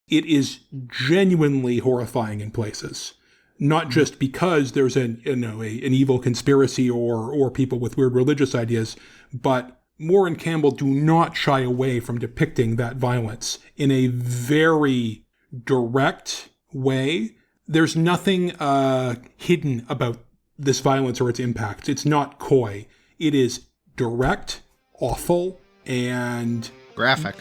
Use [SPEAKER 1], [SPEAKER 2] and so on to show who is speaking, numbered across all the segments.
[SPEAKER 1] it is genuinely horrifying in places. Not just because there's an evil conspiracy or people with weird religious ideas, but Moore and Campbell do not shy away from depicting that violence in a very direct way. There's nothing hidden about this violence or its impact. It's not coy. It is direct, awful, and
[SPEAKER 2] graphic.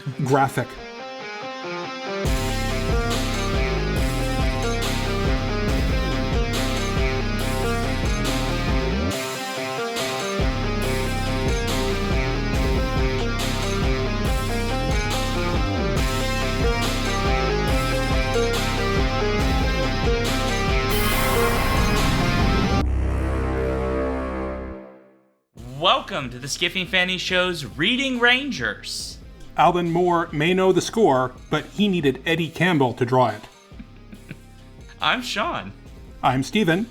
[SPEAKER 3] Welcome to the Skiffy and Fanny Show's Reading Rangers.
[SPEAKER 1] Alan Moore may know the score, but he needed Eddie Campbell to draw it.
[SPEAKER 3] I'm Sean.
[SPEAKER 1] I'm Stephen.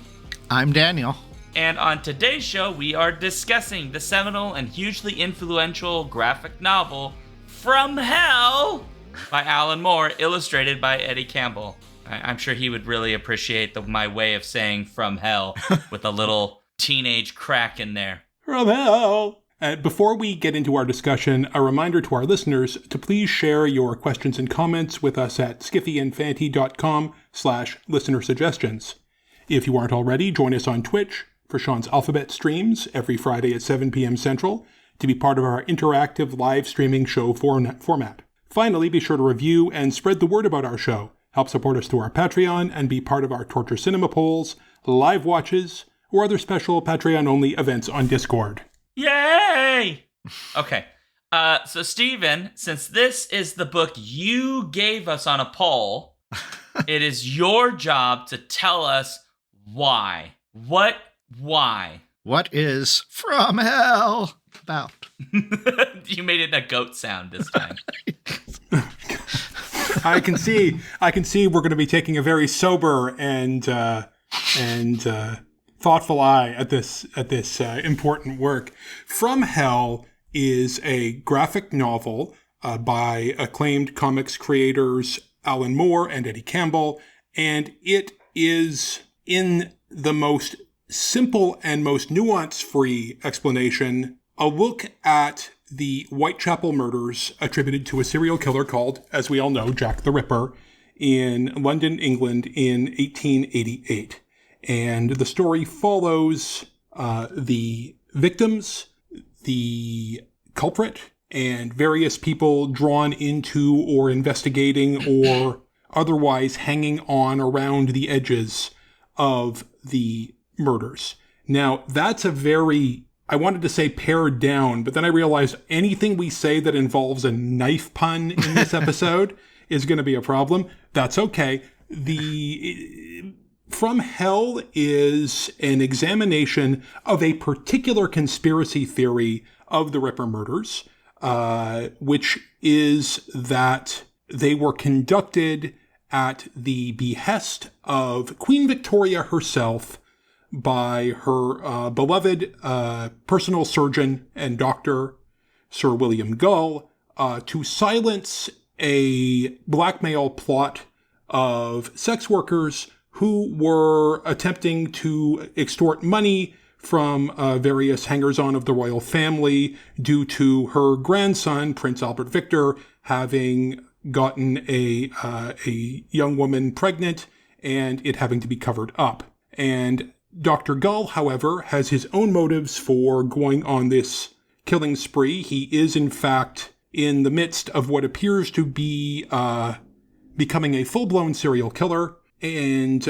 [SPEAKER 2] I'm Daniel.
[SPEAKER 3] And on today's show, we are discussing the seminal and hugely influential graphic novel, From Hell, by Alan Moore, illustrated by Eddie Campbell. I'm sure he would really appreciate my way of saying From Hell with a little teenage crack in there.
[SPEAKER 1] From hell! Before we get into our discussion, a reminder to our listeners to please share your questions and comments with us at skiffyandfanty.com/listener suggestions. If you aren't already, join us on Twitch for Sean's Alphabet streams every Friday at 7 p.m. Central to be part of our interactive live streaming show format. Finally, be sure to review and spread the word about our show. Help support us through our Patreon and be part of our Torture Cinema polls, live watches, or other special Patreon-only events on Discord.
[SPEAKER 3] Yay! Okay, so Steven, since this is the book you gave us on a poll, it is your job to tell us why. Why?
[SPEAKER 2] What is From Hell about?
[SPEAKER 3] You made it a goat sound this time.
[SPEAKER 1] I can see we're going to be taking a very sober and thoughtful eye at this important work. From Hell is a graphic novel by acclaimed comics creators Alan Moore and Eddie Campbell, and it is, in the most simple and most nuance-free explanation, a look at the Whitechapel murders attributed to a serial killer called, as we all know, Jack the Ripper, in London, England in 1888. And the story follows the victims, the culprit, and various people drawn into or investigating or otherwise hanging on around the edges of the murders. Now, that's a very, I wanted to say pared down, but then I realized anything we say that involves a knife pun in this episode is going to be a problem. That's okay. From Hell is an examination of a particular conspiracy theory of the Ripper murders, which is that they were conducted at the behest of Queen Victoria herself by her beloved personal surgeon and doctor, Sir William Gull, to silence a blackmail plot of sex workers who were attempting to extort money from various hangers-on of the royal family due to her grandson, Prince Albert Victor, having gotten a young woman pregnant and it having to be covered up. And Dr. Gull, however, has his own motives for going on this killing spree. He is, in fact, in the midst of what appears to be becoming a full-blown serial killer. And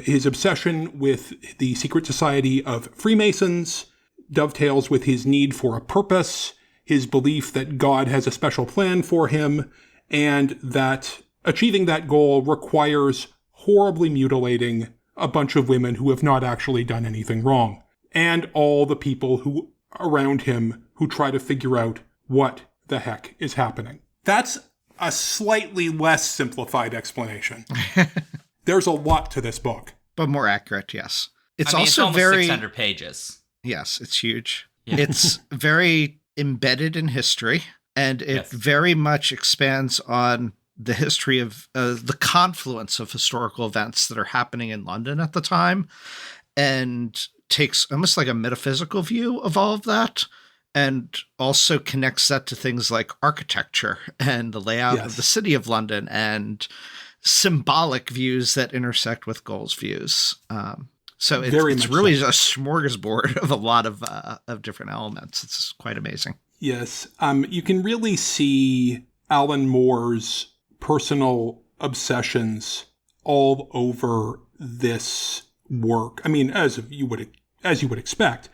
[SPEAKER 1] his obsession with the secret society of Freemasons dovetails with his need for a purpose, his belief that God has a special plan for him, and that achieving that goal requires horribly mutilating a bunch of women who have not actually done anything wrong, and all the people who around him who try to figure out what the heck is happening. That's a slightly less simplified explanation. There's a lot to this book.
[SPEAKER 2] But more accurate, yes.
[SPEAKER 3] It's almost 600 pages.
[SPEAKER 2] Yes, it's huge. Yeah. It's very embedded in history, and it very much expands on the history of the confluence of historical events that are happening in London at the time, and takes almost like a metaphysical view of all of that, and also connects that to things like architecture and the layout of the city of London and symbolic views that intersect with Goal's views. So it's really a smorgasbord of a lot of different elements. It's quite amazing.
[SPEAKER 1] Yes. You can really see Alan Moore's personal obsessions all over this work. I mean, as you would expect.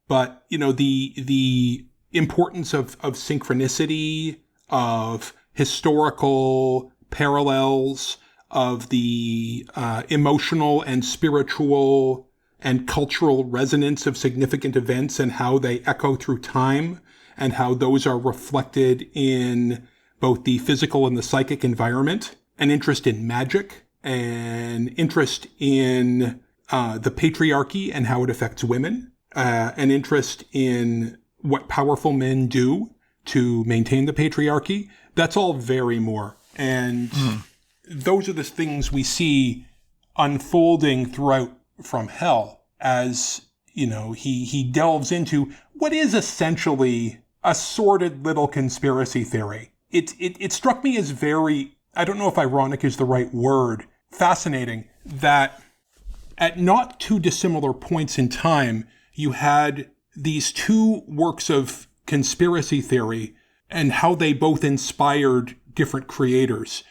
[SPEAKER 1] But, the importance of synchronicity, of historical parallels, of the emotional and spiritual and cultural resonance of significant events and how they echo through time and how those are reflected in both the physical and the psychic environment, an interest in magic, an interest in the patriarchy and how it affects women, an interest in what powerful men do to maintain the patriarchy. That's all very Moore. And those are the things we see unfolding throughout From Hell as, he delves into what is essentially a sordid little conspiracy theory. It struck me as very, I don't know if ironic is the right word, fascinating that at not too dissimilar points in time, you had these two works of conspiracy theory and how they both inspired different creators.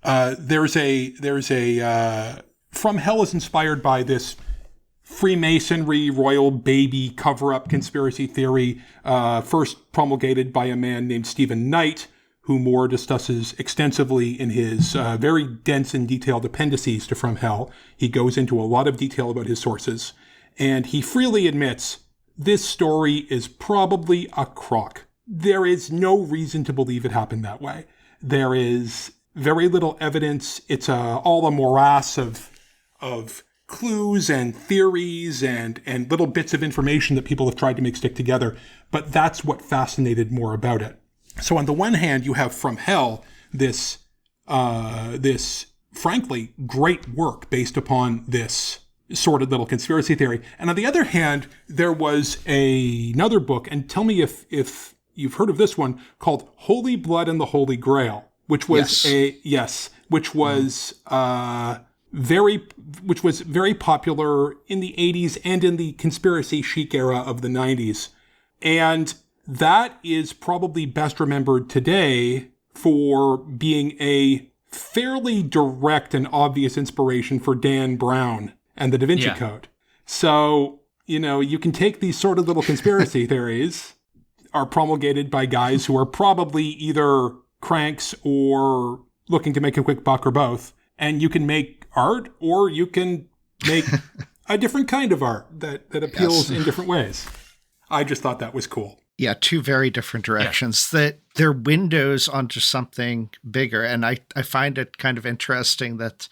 [SPEAKER 1] There's a From Hell is inspired by this Freemasonry royal baby cover-up conspiracy theory, first promulgated by a man named Stephen Knight, who Moore discusses extensively in his very dense and detailed appendices to From Hell. He goes into a lot of detail about his sources, and he freely admits this story is probably a crock. There is no reason to believe it happened that way. There is very little evidence. It's all a morass of clues and theories and little bits of information that people have tried to make stick together. But that's what fascinated Moore about it. So on the one hand, you have From Hell, this frankly great work based upon this sordid little conspiracy theory. And on the other hand, there was another book, and tell me if you've heard of this one, called Holy Blood and the Holy Grail, which was which was very popular in the 80s and in the conspiracy chic era of the 90s. And that is probably best remembered today for being a fairly direct and obvious inspiration for Dan Brown and the Da Vinci Code. So, you can take these sort of little conspiracy theories are promulgated by guys who are probably either cranks or looking to make a quick buck or both. And you can make art, or you can make a different kind of art that appeals in different ways. I just thought that was cool.
[SPEAKER 2] Yeah, two very different directions that they're windows onto something bigger. And I find it kind of interesting that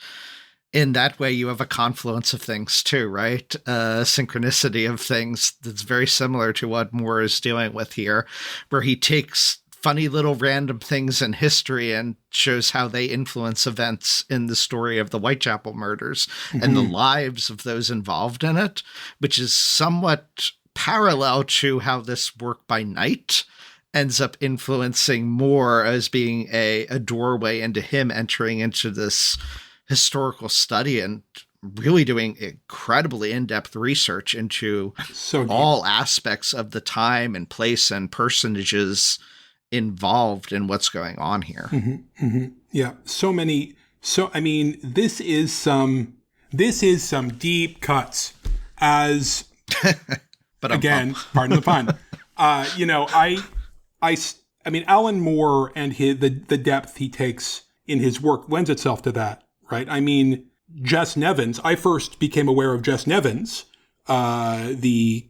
[SPEAKER 2] in that way you have a confluence of things too, right? Synchronicity of things that's very similar to what Moore is dealing with here, where he takes funny little random things in history and shows how they influence events in the story of the Whitechapel murders and the lives of those involved in it, which is somewhat parallel to how this work by Knight ends up influencing Moore as being a doorway into him entering into this historical study and really doing incredibly in-depth research into all aspects of the time and place and personages involved in what's going on here.
[SPEAKER 1] Yeah. This is some deep cuts as, but again, pardon the pun. Alan Moore and the depth he takes in his work lends itself to that, right? I mean, Jess Nevins, I first became aware of Jess Nevins, the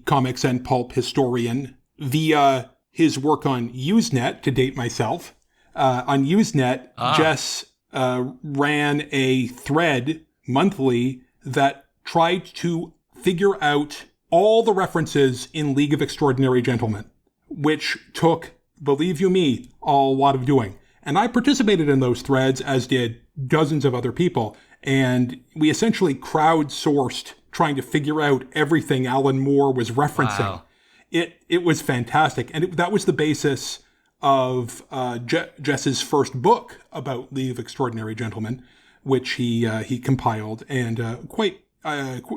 [SPEAKER 1] comics and pulp historian, via his work on Usenet, to date myself. On Usenet, Jess ran a thread monthly that tried to figure out all the references in League of Extraordinary Gentlemen, which took, believe you me, a lot of doing. And I participated in those threads, as did dozens of other people. And we essentially crowdsourced trying to figure out everything Alan Moore was referencing.
[SPEAKER 3] Wow.
[SPEAKER 1] It was fantastic. And that was the basis of Jess's first book about League of Extraordinary Gentlemen, which he compiled and quite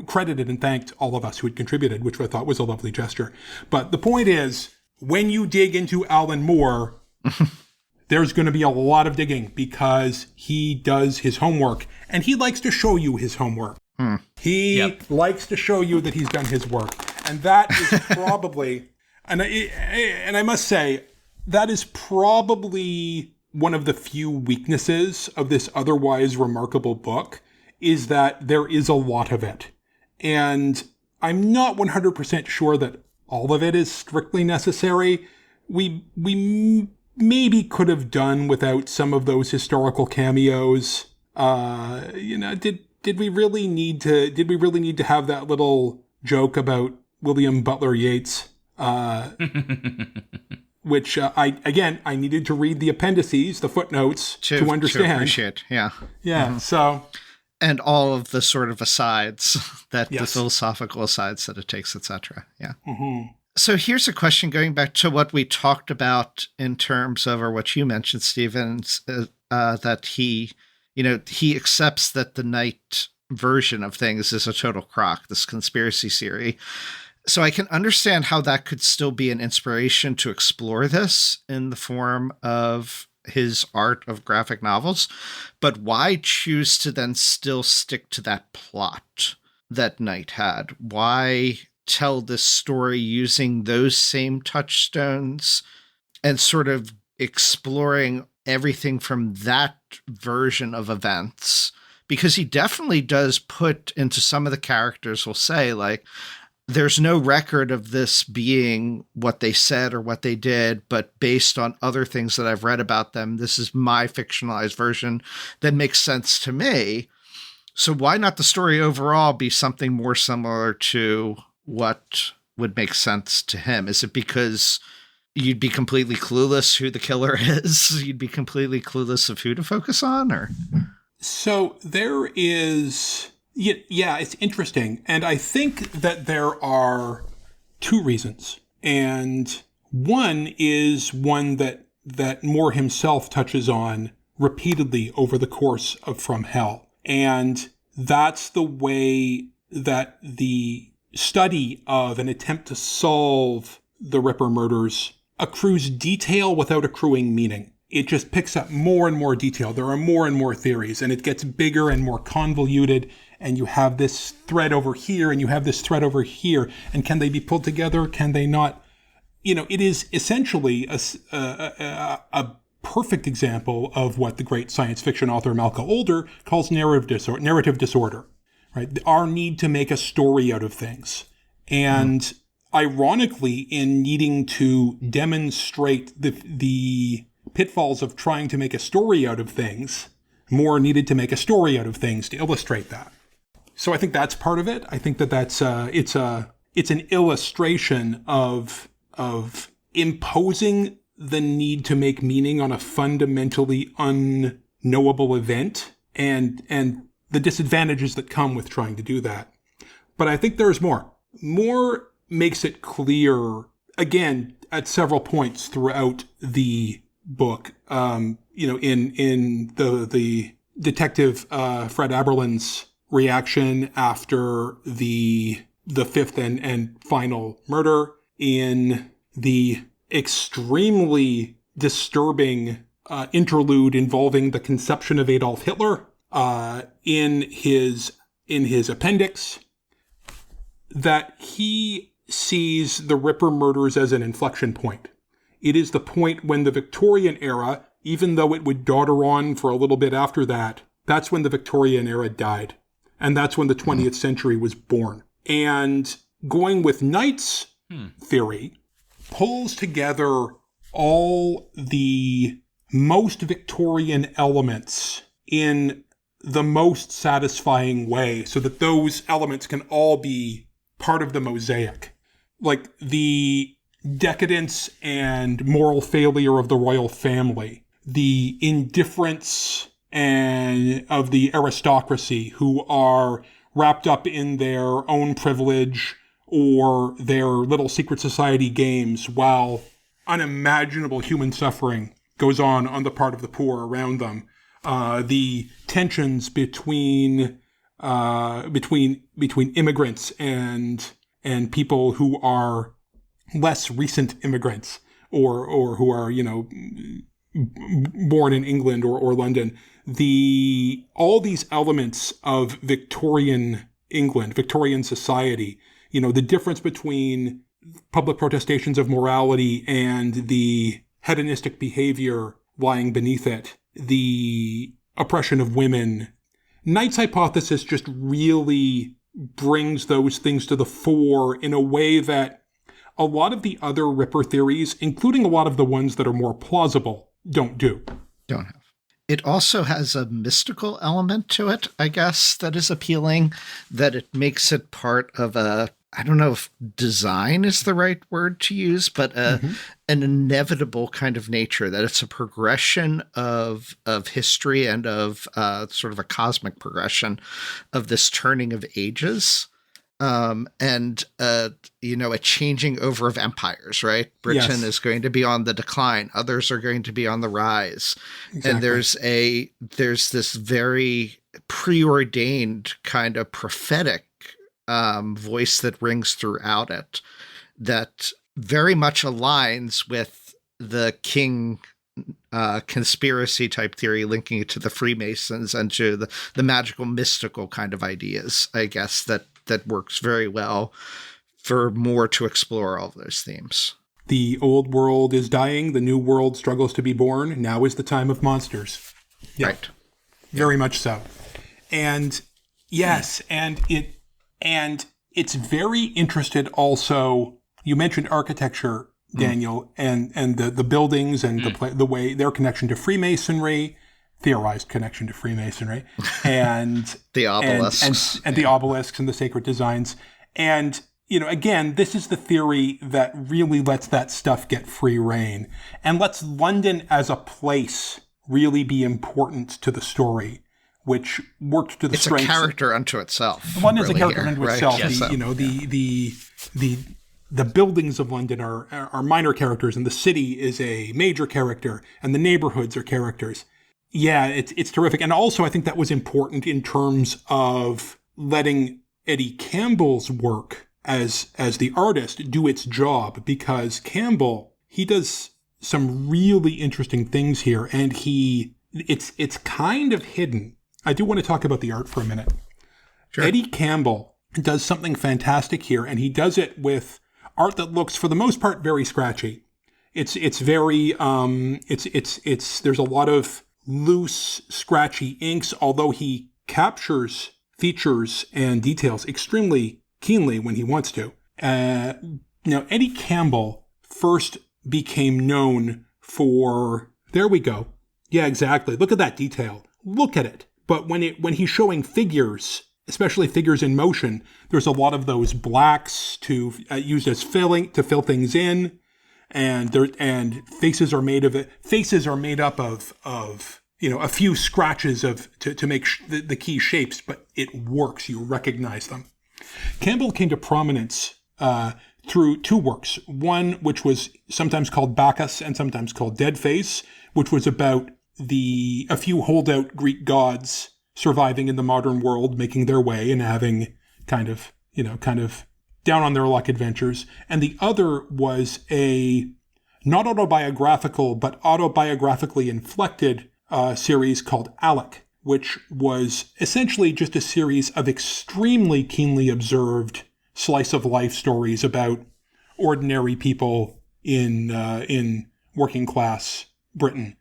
[SPEAKER 1] credited and thanked all of us who had contributed, which I thought was a lovely gesture. But the point is, when you dig into Alan Moore, there's going to be a lot of digging because he does his homework and he likes to show you his homework. He likes to show you that he's done his work. And that is probably, and I must say, that is probably one of the few weaknesses of this otherwise remarkable book, is that there is a lot of it. And I'm not 100% sure that all of it is strictly necessary. We maybe could have done without some of those historical cameos. Did we really need to have that little joke about William Butler Yeats? Which I needed to read the appendices, the footnotes, to understand.
[SPEAKER 2] To appreciate, yeah.
[SPEAKER 1] Yeah, so...
[SPEAKER 2] And all of the sort of asides, the philosophical asides that it takes, etc. Yeah.
[SPEAKER 1] Mm-hmm.
[SPEAKER 2] So here's a question going back to what we talked about in terms of, or what you mentioned, Stephen, that he accepts that the Knight version of things is a total crock, this conspiracy theory. So I can understand how that could still be an inspiration to explore this in the form of his art of graphic novels, but why choose to then still stick to that plot that Knight had? Why tell this story using those same touchstones and sort of exploring everything from that version of events? Because he definitely does put into some of the characters, we'll say, like, there's no record of this being what they said or what they did, but based on other things that I've read about them, this is my fictionalized version that makes sense to me. So why not the story overall be something more similar to what would make sense to him? Is it because you'd be completely clueless who the killer is? You'd be completely clueless of who to focus on? Or
[SPEAKER 1] so there is... Yeah, it's interesting. And I think that there are two reasons. And one is one that Moore himself touches on repeatedly over the course of From Hell. And that's the way that the study of an attempt to solve the Ripper murders accrues detail without accruing meaning. It just picks up more and more detail. There are more and more theories, and it gets bigger and more convoluted. And you have this thread over here, and you have this thread over here. And can they be pulled together? Can they not? It is essentially a perfect example of what the great science fiction author Malcolm Older calls narrative disorder, right? Our need to make a story out of things. And ironically, in needing to demonstrate the pitfalls of trying to make a story out of things, Moore needed to make a story out of things to illustrate that. So I think that's part of it. I think that's it's an illustration of imposing the need to make meaning on a fundamentally unknowable event and the disadvantages that come with trying to do that. But I think there's more. Moore makes it clear, again, at several points throughout the book, in the detective Fred Aberlin's reaction after the fifth and final murder, in the extremely disturbing interlude involving the conception of Adolf Hitler, in his appendix, that he sees the Ripper murders as an inflection point. It is the point when the Victorian era, even though it would daughter on for a little bit after that, that's when the Victorian era died. And that's when the 20th century was born. And going with Knight's theory pulls together all the most Victorian elements in the most satisfying way so that those elements can all be part of the mosaic. Like the decadence and moral failure of the royal family, the indifference and of the aristocracy who are wrapped up in their own privilege or their little secret society games while unimaginable human suffering goes on the part of the poor around them. The tensions between immigrants and people who are less recent immigrants or who are, born in England or London. All these elements of Victorian England, Victorian society, the difference between public protestations of morality and the hedonistic behavior lying beneath it, the oppression of women. Knight's hypothesis just really brings those things to the fore in a way that a lot of the other Ripper theories, including a lot of the ones that are more plausible, don't do.
[SPEAKER 2] Don't have. It also has a mystical element to it, I guess, that is appealing, that it makes it part of I don't know if design is the right word to use, but an inevitable kind of nature, that it's a progression of history and of sort of a cosmic progression of this turning of ages. And a changing over of empires, right? Britain is going to be on the decline. Others are going to be on the rise. Exactly. And there's this very preordained kind of prophetic voice that rings throughout it that very much aligns with the King conspiracy type theory, linking it to the Freemasons and to the magical mystical kind of ideas, I guess, that works very well for more to explore all of those themes.
[SPEAKER 1] The old world is dying. The new world struggles to be born. Now is the time of monsters. Yeah, right. Very much so. And yes, and it's very interested also. You mentioned architecture, Daniel, and the buildings and the way their connection to Freemasonry, theorized connection to Freemasonry, and
[SPEAKER 2] the obelisks
[SPEAKER 1] and the obelisks and the sacred designs. And, again, this is the theory that really lets that stuff get free rein and lets London as a place really be important to the story, which worked to the strengths.
[SPEAKER 2] It's a character unto itself.
[SPEAKER 1] London's a character
[SPEAKER 2] here,
[SPEAKER 1] unto
[SPEAKER 2] right?
[SPEAKER 1] itself.
[SPEAKER 2] Yes,
[SPEAKER 1] The buildings of London are minor characters, and the city is a major character, and the neighborhoods are characters. Yeah, it's terrific. And also I think that was important in terms of letting Eddie Campbell's work as the artist do its job, because Campbell, he does some really interesting things here, and it's kind of hidden. I do want to talk about the art for a minute. Sure. Eddie Campbell does something fantastic here, and he does it with art that looks, for the most part, very scratchy. It's very there's a lot of loose, scratchy inks, although he captures features and details extremely keenly when he wants to. Now, Eddie Campbell first became known for, there we go. Yeah, exactly. Look at that detail. Look at it. But when he's showing figures, especially figures in motion, there's a lot of those blacks used as filling to fill things in. And faces are made up of a few scratches to make the key shapes, but it works. You recognize them. Campbell came to prominence through two works. One, which was sometimes called Bacchus and sometimes called Dead Face, which was about a few holdout Greek gods surviving in the modern world, making their way and having kind of down on their luck adventures. And the other was a not autobiographical, but autobiographically inflected series called Alec, which was essentially just a series of extremely keenly observed slice of life stories about ordinary people in working class Britain.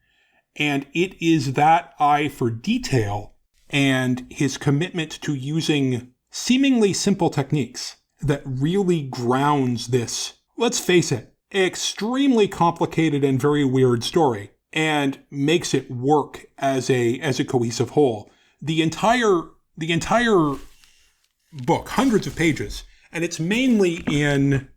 [SPEAKER 1] And it is that eye for detail and his commitment to using seemingly simple techniques that really grounds this, let's face it, extremely complicated and very weird story, and makes it work as a cohesive whole. The entire book, hundreds of pages, and it's mainly in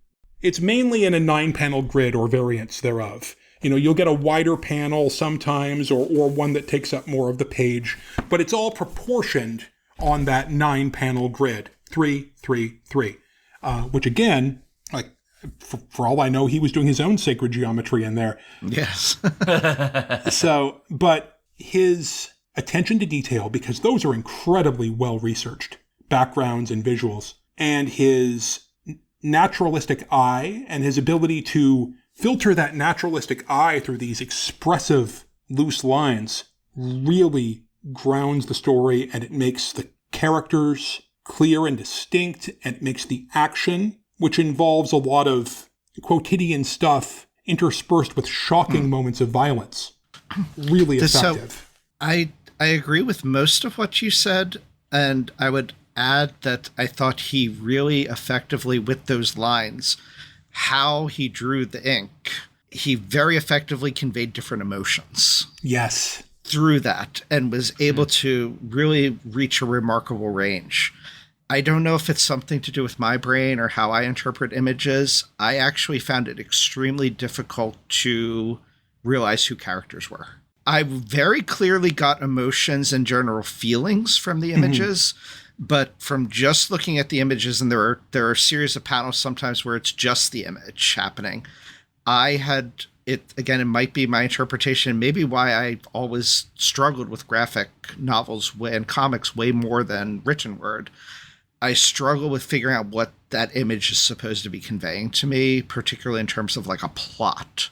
[SPEAKER 1] a 9-panel grid or variants thereof. You'll get a wider panel sometimes or one that takes up more of the page, but it's all proportioned on that 9-panel grid, 3, 3, 3, which again, like for all I know, he was doing his own sacred geometry in there.
[SPEAKER 2] Yes.
[SPEAKER 1] So, but his attention to detail, because those are incredibly well researched backgrounds and visuals, and his naturalistic eye and his ability to filter that naturalistic eye through these expressive loose lines really grounds the story, and it makes the characters clear and distinct, and it makes the action, which involves a lot of quotidian stuff interspersed with shocking moments of violence, really effective.
[SPEAKER 2] So I agree with most of what you said, and I would add that I thought he really effectively, with those lines, how he drew the ink, he very effectively conveyed different emotions.
[SPEAKER 1] Yes.
[SPEAKER 2] Through that, and was able to really reach a remarkable range. I don't know if it's something to do with my brain or how I interpret images. I actually found it extremely difficult to realize who characters were. I very clearly got emotions and general feelings from the images, but from just looking at the images, and there are a series of panels sometimes where it's just the image happening, I had it, again, it might be my interpretation, maybe why I always struggled with graphic novels and comics way more than written word. I struggle with figuring out what that image is supposed to be conveying to me, particularly in terms of like a plot.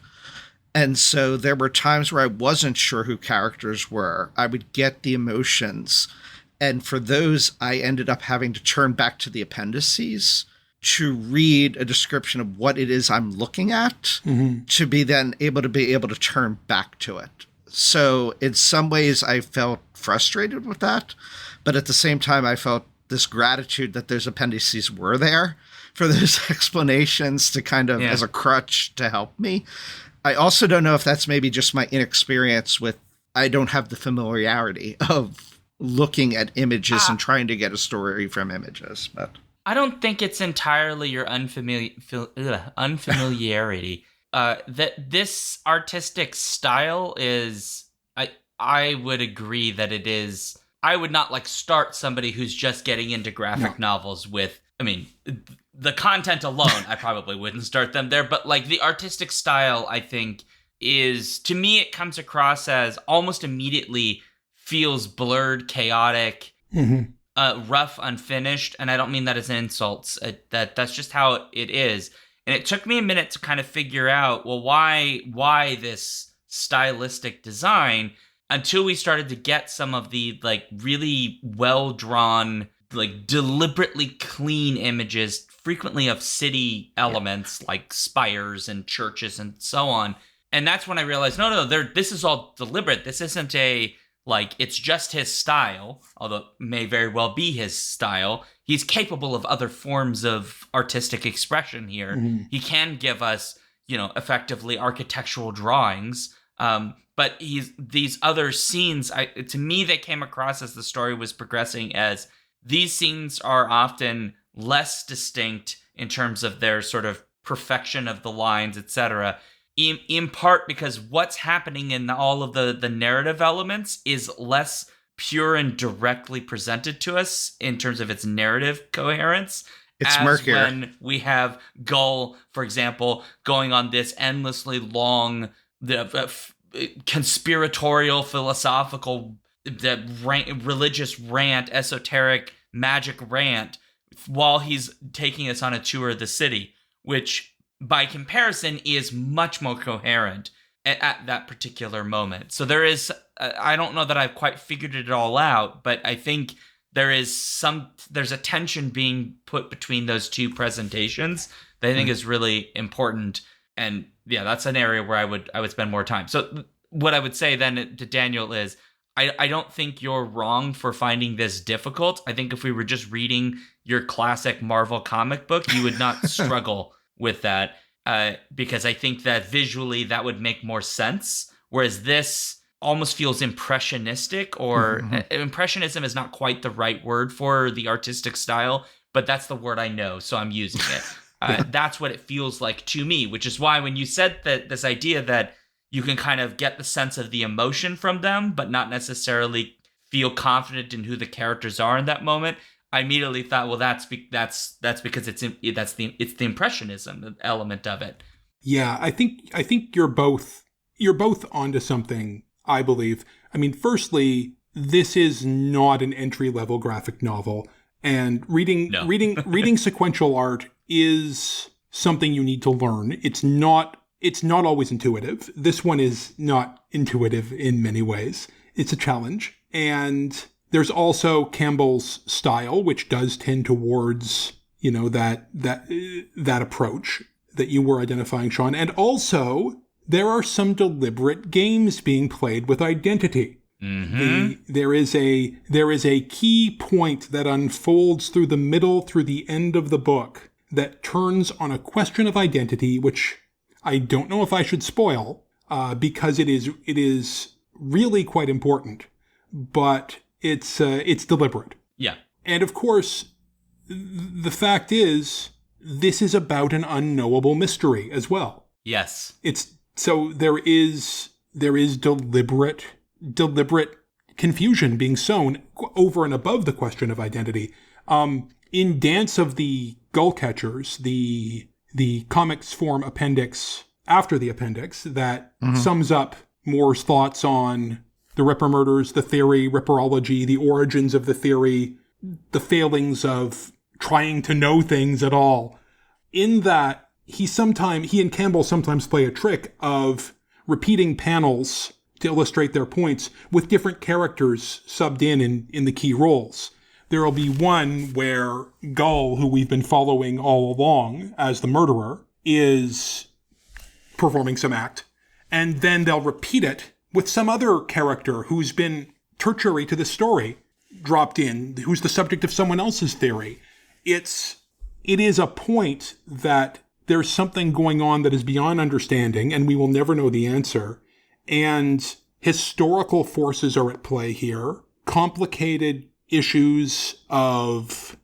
[SPEAKER 2] And so there were times where I wasn't sure who characters were. I would get the emotions. And for those, I ended up having to turn back to the appendices to read a description of what it is I'm looking at, to be then able to turn back to it. So in some ways I felt frustrated with that, but at the same time I felt this gratitude that those appendices were there for those explanations to kind of as a crutch to help me. I also don't know if that's maybe just my inexperience with, I don't have the familiarity of looking at images and trying to get a story from images, but
[SPEAKER 3] I don't think it's entirely your unfamiliarity. That this artistic style is, I would agree that it is. I would not like start somebody who's just getting into graphic novels with, I mean, the content alone, I probably wouldn't start them there, but like the artistic style, I think is, to me, it comes across as almost immediately feels blurred, chaotic, rough, unfinished, and I don't mean that as insults. That's just how it is. And it took me a minute to kind of figure out, well, why this stylistic design, until we started to get some of the like really well drawn, like deliberately clean images, frequently of city elements like spires and churches and so on. And that's when I realized, no, this is all deliberate. This isn't like, it's just his style, although it may very well be his style. He's capable of other forms of artistic expression here. He can give us, effectively architectural drawings. But these other scenes, to me, they came across as the story was progressing as these scenes are often less distinct in terms of their sort of perfection of the lines, etc., in part because what's happening in all of the narrative elements is less pure and directly presented to us in terms of its narrative coherence.
[SPEAKER 2] It's murkier.
[SPEAKER 3] When we have Gull, for example, going on this endlessly long, conspiratorial, philosophical, religious rant, esoteric, magic rant, while he's taking us on a tour of the city, which by comparison is much more coherent at that particular moment. So there is, I don't know that I've quite figured it all out, but I think there's a tension being put between those two presentations that I think is really important. And yeah, that's an area where I would spend more time. So what I would say then to Daniel is, I don't think you're wrong for finding this difficult. I think if we were just reading your classic Marvel comic book, you would not struggle with that, because I think that visually that would make more sense. Whereas this almost feels impressionistic, or impressionism is not quite the right word for the artistic style, but that's the word I know, so I'm using it. That's what it feels like to me, which is why when you said that this idea that you can kind of get the sense of the emotion from them, but not necessarily feel confident in who the characters are in that moment. I immediately thought, well, that's because it's the impressionism element of it.
[SPEAKER 1] Yeah, I think you're both onto something, I believe. I mean, firstly, this is not an entry-level graphic novel, and reading sequential art is something you need to learn. It's not always intuitive. This one is not intuitive in many ways. It's a challenge. And there's also Campbell's style, which does tend towards, that approach that you were identifying, Sean. And also, there are some deliberate games being played with identity.
[SPEAKER 3] Mm-hmm.
[SPEAKER 1] There is a key point that unfolds through the end of the book that turns on a question of identity, which I don't know if I should spoil, because it is really quite important, but it's deliberate.
[SPEAKER 3] Yeah.
[SPEAKER 1] And of course, the fact is, this is about an unknowable mystery as well.
[SPEAKER 3] Yes.
[SPEAKER 1] So there is deliberate confusion being sown over and above the question of identity. In Dance of the Gullcatchers, the comics form appendix after the appendix that sums up Moore's thoughts on the Ripper murders, the theory, Ripperology, the origins of the theory, the failings of trying to know things at all. In that, he and Campbell sometimes play a trick of repeating panels to illustrate their points with different characters subbed in the key roles. There will be one where Gull, who we've been following all along as the murderer, is performing some act, and then they'll repeat it with some other character who's been tertiary to the story, dropped in, who's the subject of someone else's theory. It is a point that there's something going on that is beyond understanding, and we will never know the answer. And historical forces are at play here. Complicated issues of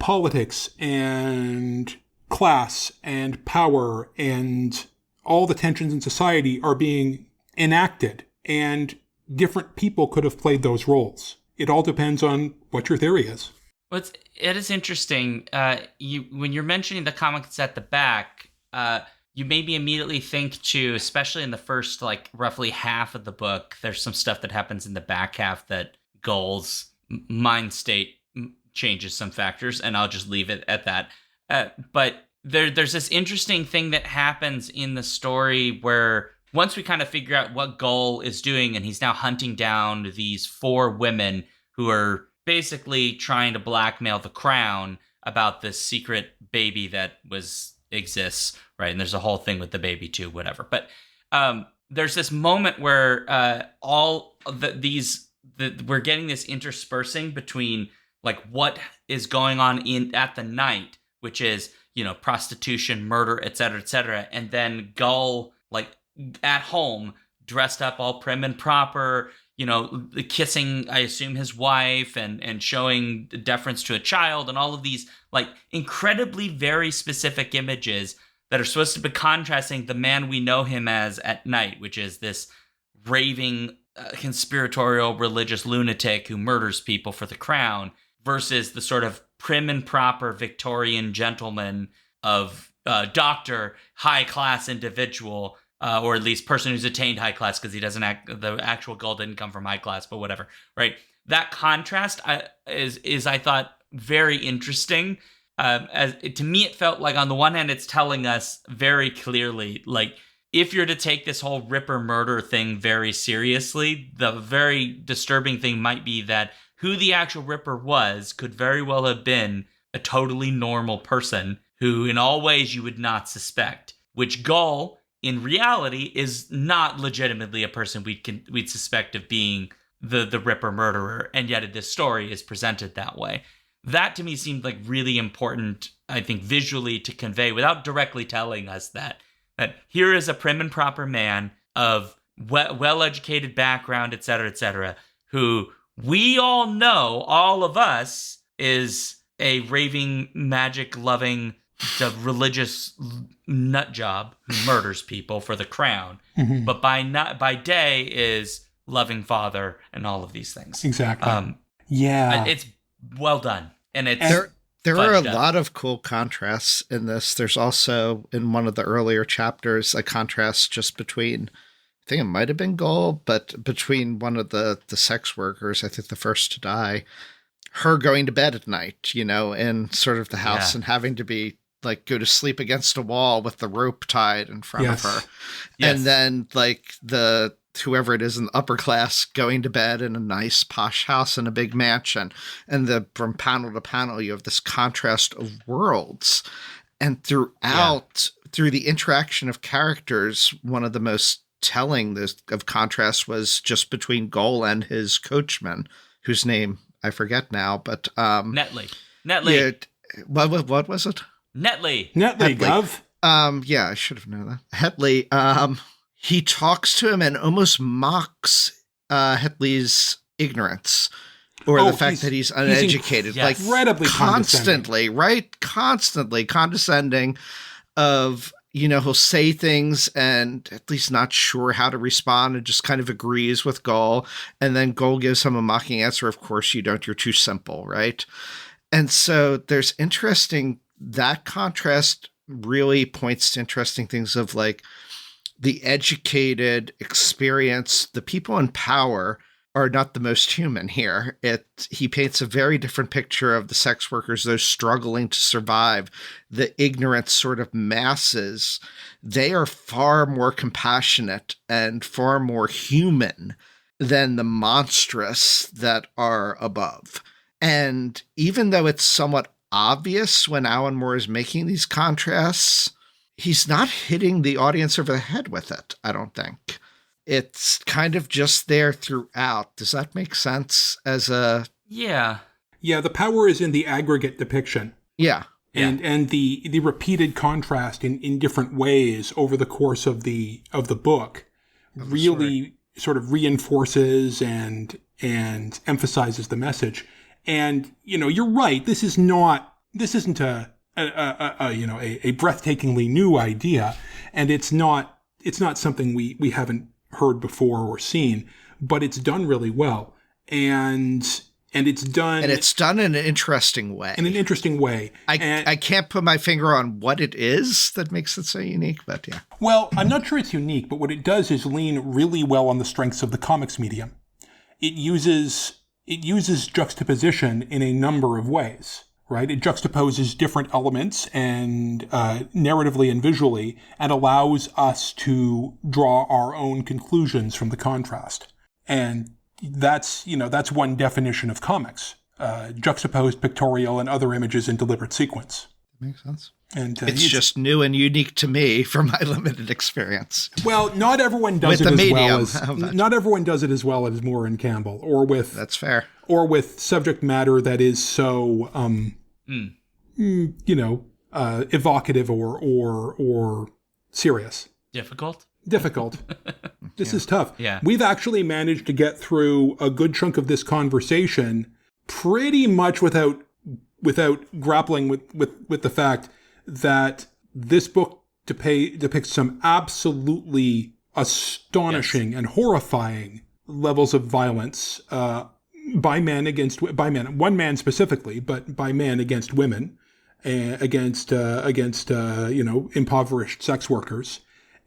[SPEAKER 1] politics and class and power and all the tensions in society are being enacted. And different people could have played those roles. It all depends on what your theory is.
[SPEAKER 3] Well, it is interesting. When you're mentioning the comics at the back, you maybe immediately think to, especially in the first roughly half of the book, there's some stuff that happens in the back half that Gull's mind state changes some factors, and I'll just leave it at that. But there's this interesting thing that happens in the story where once we kind of figure out what Gull is doing, and he's now hunting down these 4 women who are basically trying to blackmail the crown about this secret baby that exists, right? And there's a whole thing with the baby too, whatever. But there's this moment where we're getting this interspersing between what is going on at the night, which is prostitution, murder, etc., and then Gull at home, dressed up all prim and proper, kissing, I assume, his wife and showing deference to a child, and all of these incredibly very specific images that are supposed to be contrasting the man we know him as at night, which is this raving conspiratorial religious lunatic who murders people for the crown, versus the sort of prim and proper Victorian gentleman of doctor, high class individual, or at least person who's attained high class, because the actual Gull didn't come from high class, but whatever, right? That contrast is I thought very interesting. To me, it felt like on the one hand, it's telling us very clearly, if you're to take this whole Ripper murder thing very seriously, the very disturbing thing might be that who the actual Ripper was could very well have been a totally normal person who in all ways you would not suspect, which Gull in reality is not legitimately a person we'd suspect of being the Ripper murderer, and yet in this story is presented that way. That to me seemed really important, I think, visually to convey without directly telling us that here is a prim and proper man of well-educated background, etc., who we all know, all of us, is a raving, magic-loving the religious nut job who murders people for the crown, but by day is loving father and all of these things.
[SPEAKER 1] Exactly. Yeah.
[SPEAKER 3] It's well done. And it's
[SPEAKER 2] there are a
[SPEAKER 3] fudged up.
[SPEAKER 2] lot of cool contrasts in this. There's also, in one of the earlier chapters, a contrast just between, I think it might have been Goal, but between one of the sex workers, I think the first to die, her going to bed at night, in sort of the house and having to be like go to sleep against a wall with the rope tied in front of her.
[SPEAKER 3] Yes.
[SPEAKER 2] And then like the whoever it is in the upper class going to bed in a nice posh house in a big mansion. And from panel to panel, you have this contrast of worlds. And throughout, through the interaction of characters, one of the most telling of contrast was just between Goal and his coachman, whose name I forget now, but
[SPEAKER 3] Netley.
[SPEAKER 2] Yeah, what was it?
[SPEAKER 3] Netley,
[SPEAKER 1] Gov.
[SPEAKER 2] Yeah, I should have known that. Hetley, he talks to him and almost mocks Hetley's ignorance or the fact that he's uneducated.
[SPEAKER 1] Like incredibly
[SPEAKER 2] constantly, right? Constantly condescending of, he'll say things and at least not sure how to respond and just kind of agrees with Goal. And then Goal gives him a mocking answer. Of course you don't, you're too simple, right? And so there's that contrast really points to interesting things of like the educated experience, the people in power are not the most human here. He paints a very different picture of the sex workers, those struggling to survive, the ignorant sort of masses. They are far more compassionate and far more human than the monstrous that are above. And even though it's somewhat obvious when Alan Moore is making these contrasts, he's not hitting the audience over the head with it, I don't think. It's kind of just there throughout. Does that make sense as a...
[SPEAKER 3] Yeah.
[SPEAKER 1] Yeah, the power is in the aggregate depiction.
[SPEAKER 2] Yeah.
[SPEAKER 1] And the repeated contrast in different ways over the course of the book really sort of reinforces and emphasizes the message. And, you're right. This isn't a breathtakingly new idea. And it's not something we haven't heard before or seen, but it's done really well. And it's done in
[SPEAKER 2] an interesting way.
[SPEAKER 1] I
[SPEAKER 2] can't put my finger on what it is that makes it so unique, but yeah.
[SPEAKER 1] Well, I'm not sure it's unique, but what it does is lean really well on the strengths of the comics medium. It uses juxtaposition in a number of ways, right? It juxtaposes different elements and narratively and visually and allows us to draw our own conclusions from the contrast. And that's one definition of comics, juxtaposed pictorial and other images in deliberate sequence.
[SPEAKER 2] Makes sense.
[SPEAKER 1] And
[SPEAKER 2] it's just new and unique to me from my limited experience.
[SPEAKER 1] Well, not everyone does not everyone does it as well as Moore and Campbell, or with
[SPEAKER 2] that's fair,
[SPEAKER 1] or with subject matter that is so evocative or serious.
[SPEAKER 3] Difficult.
[SPEAKER 1] This is tough.
[SPEAKER 3] Yeah.
[SPEAKER 1] We've actually managed to get through a good chunk of this conversation pretty much without grappling with the fact that this book depicts some absolutely astonishing and horrifying levels of violence by men, one man specifically, but by men against women, against impoverished sex workers.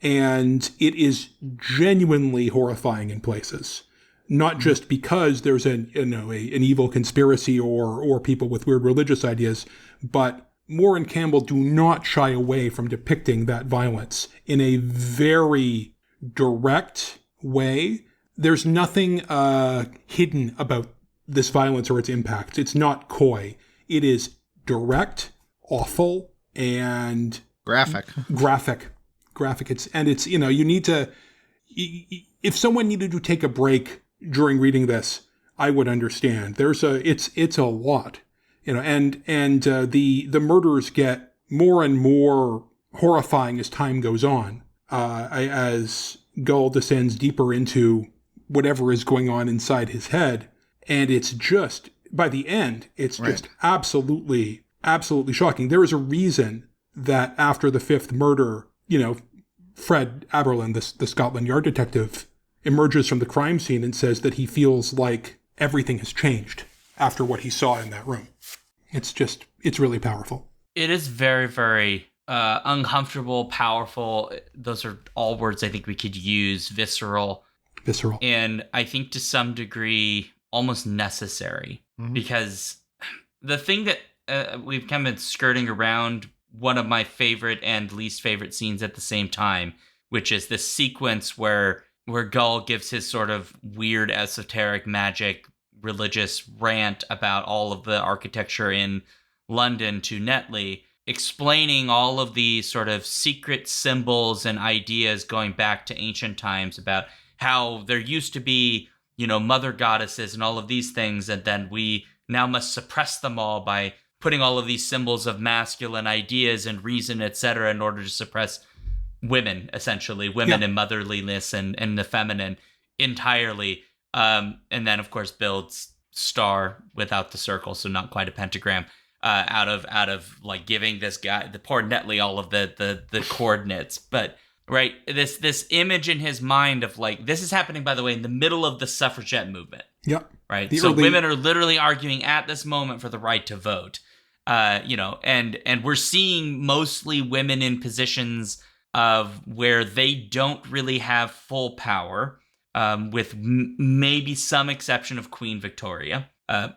[SPEAKER 1] And it is genuinely horrifying in places, not just because there's an evil conspiracy or people with weird religious ideas, but Moore and Campbell do not shy away from depicting that violence in a very direct way. There's nothing hidden about this violence or its impact. It's not coy. It is direct, awful, and
[SPEAKER 2] graphic.
[SPEAKER 1] It's you need to. If someone needed to take a break during reading this, I would understand. It's a lot. And the murders get more and more horrifying as time goes on, as Gull descends deeper into whatever is going on inside his head, and it's just by the end, it's just absolutely shocking. There is a reason that after the fifth murder, Fred Aberlin, the Scotland Yard detective, emerges from the crime scene and says that he feels like everything has changed after what he saw in that room. It's really powerful.
[SPEAKER 3] It is very, very uncomfortable, powerful. Those are all words I think we could use. Visceral. And I think to some degree almost necessary, because the thing that we've kind of been skirting around one of my favorite and least favorite scenes at the same time, which is this sequence where Gull gives his sort of weird esoteric magic religious rant about all of the architecture in London to Netley, explaining all of these sort of secret symbols and ideas going back to ancient times about how there used to be, mother goddesses and all of these things, and then we now must suppress them all by putting all of these symbols of masculine ideas and reason, etc., in order to suppress women, essentially, and motherliness and the feminine entirely. And then, of course, builds star without the circle, so not quite a pentagram, out of like giving this guy, the poor Netley, all of the coordinates. But right, this image in his mind of like, this is happening, by the way, in the middle of the suffragette movement.
[SPEAKER 1] Yep.
[SPEAKER 3] Right. So women are literally arguing at this moment for the right to vote. And we're seeing mostly women in positions of where they don't really have full power, with maybe some exception of Queen Victoria,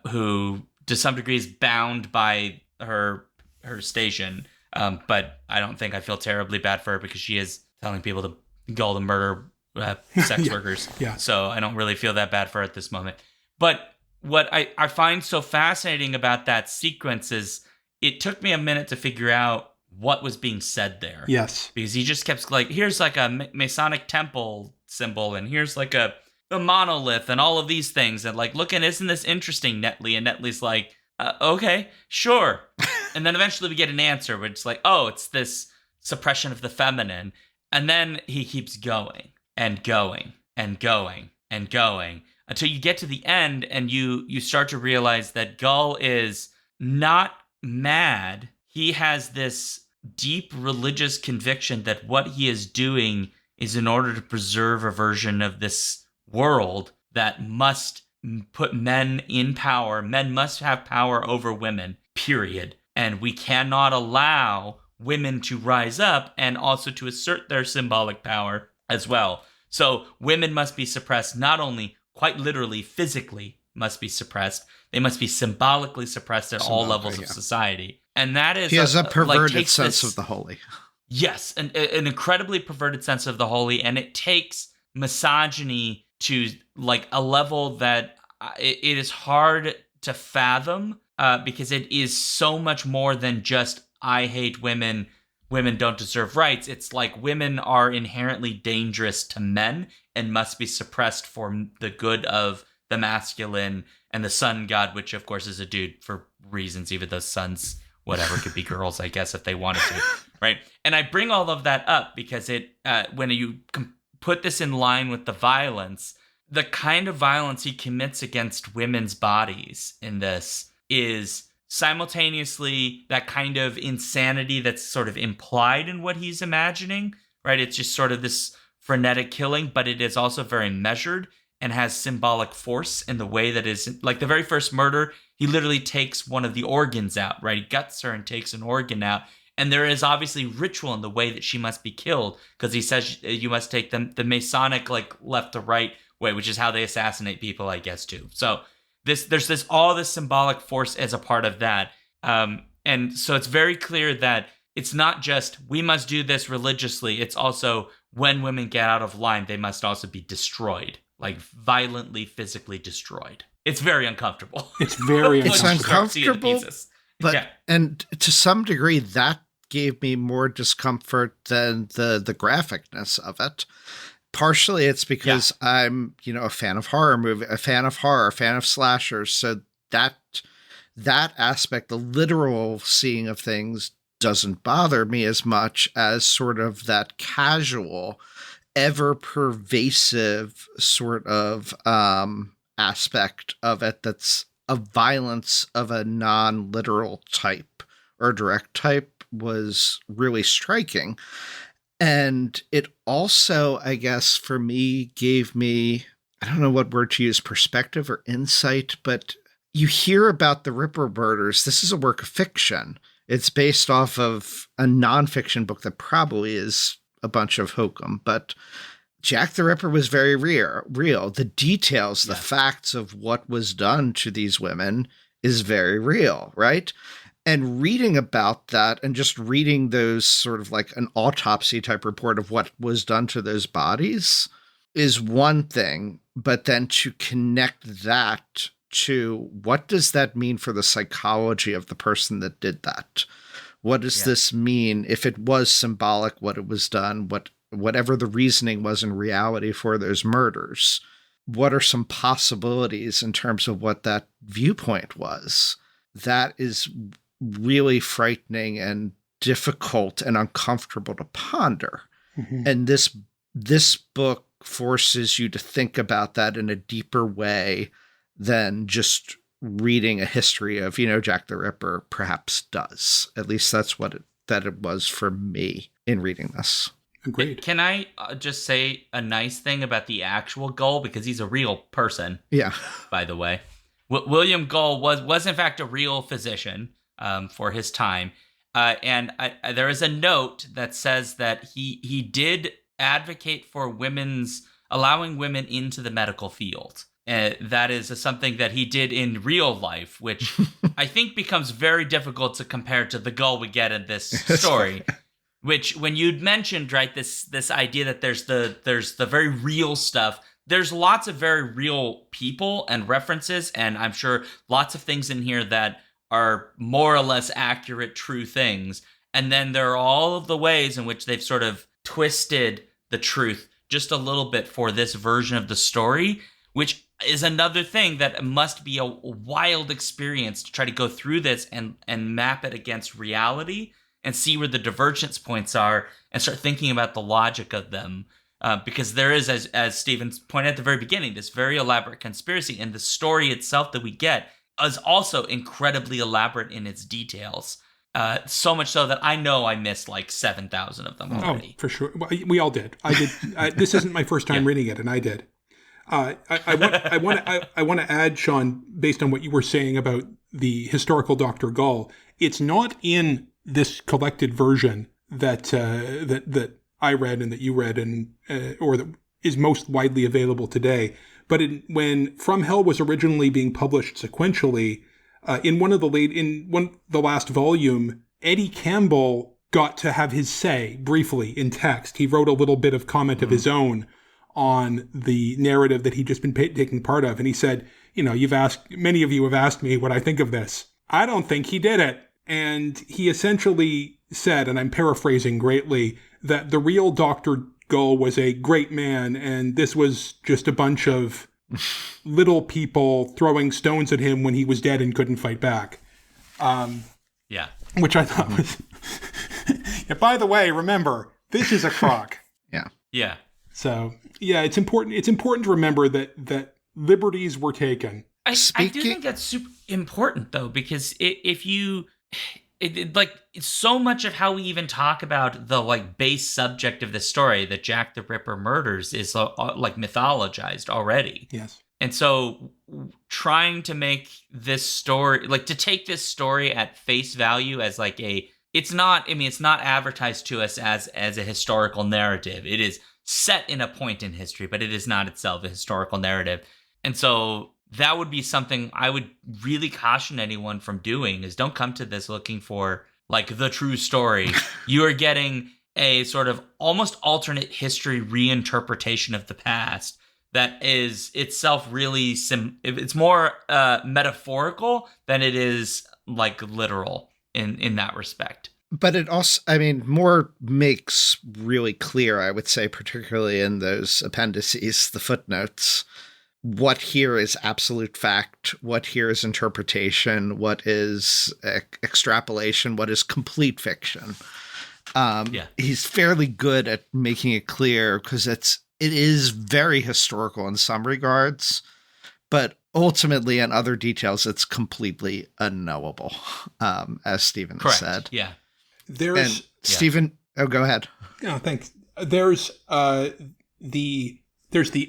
[SPEAKER 3] who to some degree is bound by her station. But I don't think I feel terribly bad for her because she is telling people to go to murder sex workers.
[SPEAKER 1] Yeah.
[SPEAKER 3] So I don't really feel that bad for her at this moment. But what I find so fascinating about that sequence is it took me a minute to figure out what was being said there.
[SPEAKER 1] Yes.
[SPEAKER 3] Because he just kept like, here's like a Masonic temple symbol, and here's like a monolith, and all of these things. And like, look, and isn't this interesting, Netley? And Netley's like, okay, sure. And then eventually we get an answer where it's like, oh, it's this suppression of the feminine. And then he keeps going and going and going and going until you get to the end, and you start to realize that Gull is not mad. He has this deep religious conviction that what he is doing is in order to preserve a version of this world that must put men in power. Men must have power over women, period. And we cannot allow women to rise up and also to assert their symbolic power as well. So women must be suppressed, not only quite literally, physically must be suppressed, they must be symbolically suppressed at all levels of society. And that is...
[SPEAKER 2] He has a perverted sense of the holy.
[SPEAKER 3] Yes, an incredibly perverted sense of the holy, and it takes misogyny to like a level that it is hard to fathom, because it is so much more than just, I hate women, women don't deserve rights. It's like women are inherently dangerous to men and must be suppressed for the good of the masculine and the sun god, which of course is a dude for reasons, even though suns, whatever, could be girls, I guess, if they wanted to, right? And I bring all of that up because it, when you put this in line with the violence, the kind of violence he commits against women's bodies in this is simultaneously that kind of insanity that's sort of implied in what he's imagining, right? It's just sort of this frenetic killing, but it is also very measured and has symbolic force in the way that is, like the very first murder, he literally takes one of the organs out, right? He guts her and takes an organ out. And there is obviously ritual in the way that she must be killed, because he says you must take the Masonic, like, left to right way, which is how they assassinate people, I guess, too. So there's all this symbolic force as a part of that. And so it's very clear that it's not just, we must do this religiously. It's also, when women get out of line, they must also be destroyed, like violently, physically destroyed. It's very uncomfortable.
[SPEAKER 1] It's very
[SPEAKER 2] It's uncomfortable, but
[SPEAKER 3] yeah.
[SPEAKER 2] And to some degree, that gave me more discomfort than the graphicness of it. Partially, it's because I'm, a fan of horror movie, a fan of slashers. So that aspect, the literal seeing of things, doesn't bother me as much as sort of that casual, ever pervasive sort of aspect of it that's a violence of a non-literal type or direct type, was really striking. And it also, I guess, for me, gave me, I don't know what word to use, perspective or insight, but you hear about the Ripper murders. This is a work of fiction. It's based off of a nonfiction book that probably is a bunch of hokum, but Jack the Ripper was very real. The details, the facts of what was done to these women is very real, right? And reading about that and just reading those sort of like an autopsy type report of what was done to those bodies is one thing, but then to connect that to what does that mean for the psychology of the person that did that? What does this mean if it was symbolic, what it was done, whatever the reasoning was in reality for those murders? What are some possibilities in terms of what that viewpoint was? That is really frightening and difficult and uncomfortable to ponder. Mm-hmm. And this book forces you to think about that in a deeper way than just reading a history of, Jack the Ripper perhaps does. At least that's what it was for me in reading this.
[SPEAKER 1] Agreed.
[SPEAKER 3] Can I just say a nice thing about the actual Gull? Because he's a real person.
[SPEAKER 2] Yeah.
[SPEAKER 3] By the way. William Gull was in fact a real physician for his time. And there is a note that says that he did advocate for allowing women into the medical field. That is something that he did in real life, which I think becomes very difficult to compare to the Gull we get in this story. Which, when you'd mentioned, right, this idea that there's the very real stuff, there's lots of very real people and references, and I'm sure lots of things in here that are more or less accurate, true things. And then there are all of the ways in which they've sort of twisted the truth just a little bit for this version of the story, which is another thing that must be a wild experience to try to go through this and map it against reality and see where the divergence points are and start thinking about the logic of them. Because there is, as Stephen pointed at the very beginning, this very elaborate conspiracy, and the story itself that we get is also incredibly elaborate in its details. So much so that I know I missed like 7,000 of them already.
[SPEAKER 1] Oh, for sure. Well, we all did. I did. This isn't my first time reading it, and I did. I want to add, Sean, based on what you were saying about the historical Dr. Gull, it's not in this collected version that I read and that you read and or that is most widely available today. But when From Hell was originally being published sequentially, in the last volume, Eddie Campbell got to have his say briefly in text. He wrote a little bit of comment of his own on the narrative that he'd just been taking part of. And he said, many of you have asked me what I think of this. I don't think he did it. And he essentially said, and I'm paraphrasing greatly, that the real Dr. Gull was a great man, and this was just a bunch of little people throwing stones at him when he was dead and couldn't fight back. Which I thought was... And by the way, remember, this is a crock.
[SPEAKER 3] Yeah.
[SPEAKER 1] So, it's important. It's important to remember that liberties were taken.
[SPEAKER 3] I do think that's super important, though, because if you... it's so much of how we even talk about the base subject of the story, that Jack the Ripper murders, is mythologized already.
[SPEAKER 1] Yes. And
[SPEAKER 3] so trying to make this story, to take this story at face value as it's not advertised to us as a historical narrative. It is set in a point in history, but it is not itself a historical narrative. And so that would be something I would really caution anyone from doing, is don't come to this looking for the true story. You are getting a sort of almost alternate history reinterpretation of the past that is itself really it's more metaphorical than it is literal in that respect.
[SPEAKER 2] But it also, more makes really clear, I would say, particularly in those appendices, the footnotes, what here is absolute fact, what here is interpretation, what is extrapolation, what is complete fiction. He's fairly good at making it clear, because it is very historical in some regards, but ultimately in other details, it's completely unknowable, as Stephen said.
[SPEAKER 3] Yeah.
[SPEAKER 1] There's
[SPEAKER 2] Stephen. Oh, go ahead.
[SPEAKER 1] thanks. There's the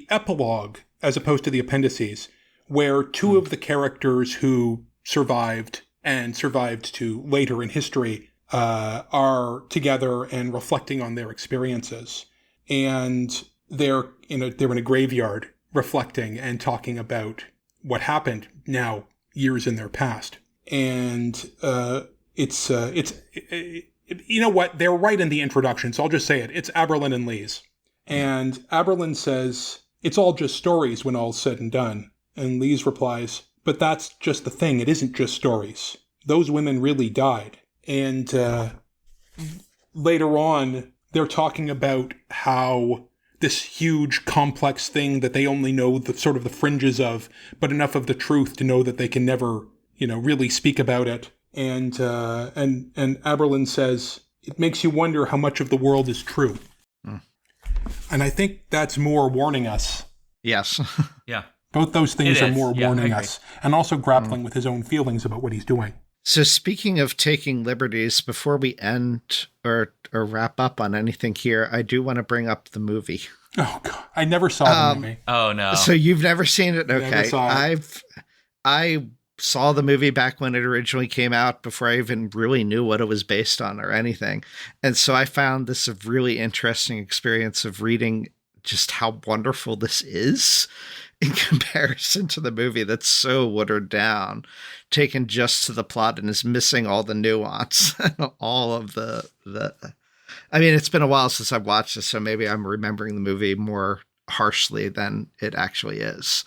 [SPEAKER 1] epilogue as opposed to the appendices, where two of the characters who survived to later in history are together and reflecting on their experiences, and they're in a graveyard reflecting and talking about what happened now years in their past. And it's you know what, they're right in the introduction, so I'll just say it. It's Aberlin and Lees, and Aberlin says it's all just stories when all's said and done, and Lees replies, but that's just the thing, it isn't just stories. Those women really died. And later on, they're talking about how this huge, complex thing that they only know the sort of the fringes of, but enough of the truth to know that they can never, really speak about it. And Aberlin says, it makes you wonder how much of the world is true. And I think that's more warning us.
[SPEAKER 2] Yes.
[SPEAKER 3] Yeah.
[SPEAKER 1] Both those things are more warning us, and also grappling with his own feelings about what he's doing.
[SPEAKER 2] So speaking of taking liberties, before we end or wrap up on anything here, I do want to bring up the movie.
[SPEAKER 1] Oh God, I never saw the movie.
[SPEAKER 3] Oh no!
[SPEAKER 2] So you've never seen it? Okay,
[SPEAKER 1] Never saw it.
[SPEAKER 2] I saw the movie back when it originally came out, before I even really knew what it was based on or anything, and so I found this a really interesting experience of reading just how wonderful this is in comparison to the movie that's so watered down, taken just to the plot, and is missing all the nuance and all of the. I mean, it's been a while since I've watched this, so maybe I'm remembering the movie more harshly than it actually is.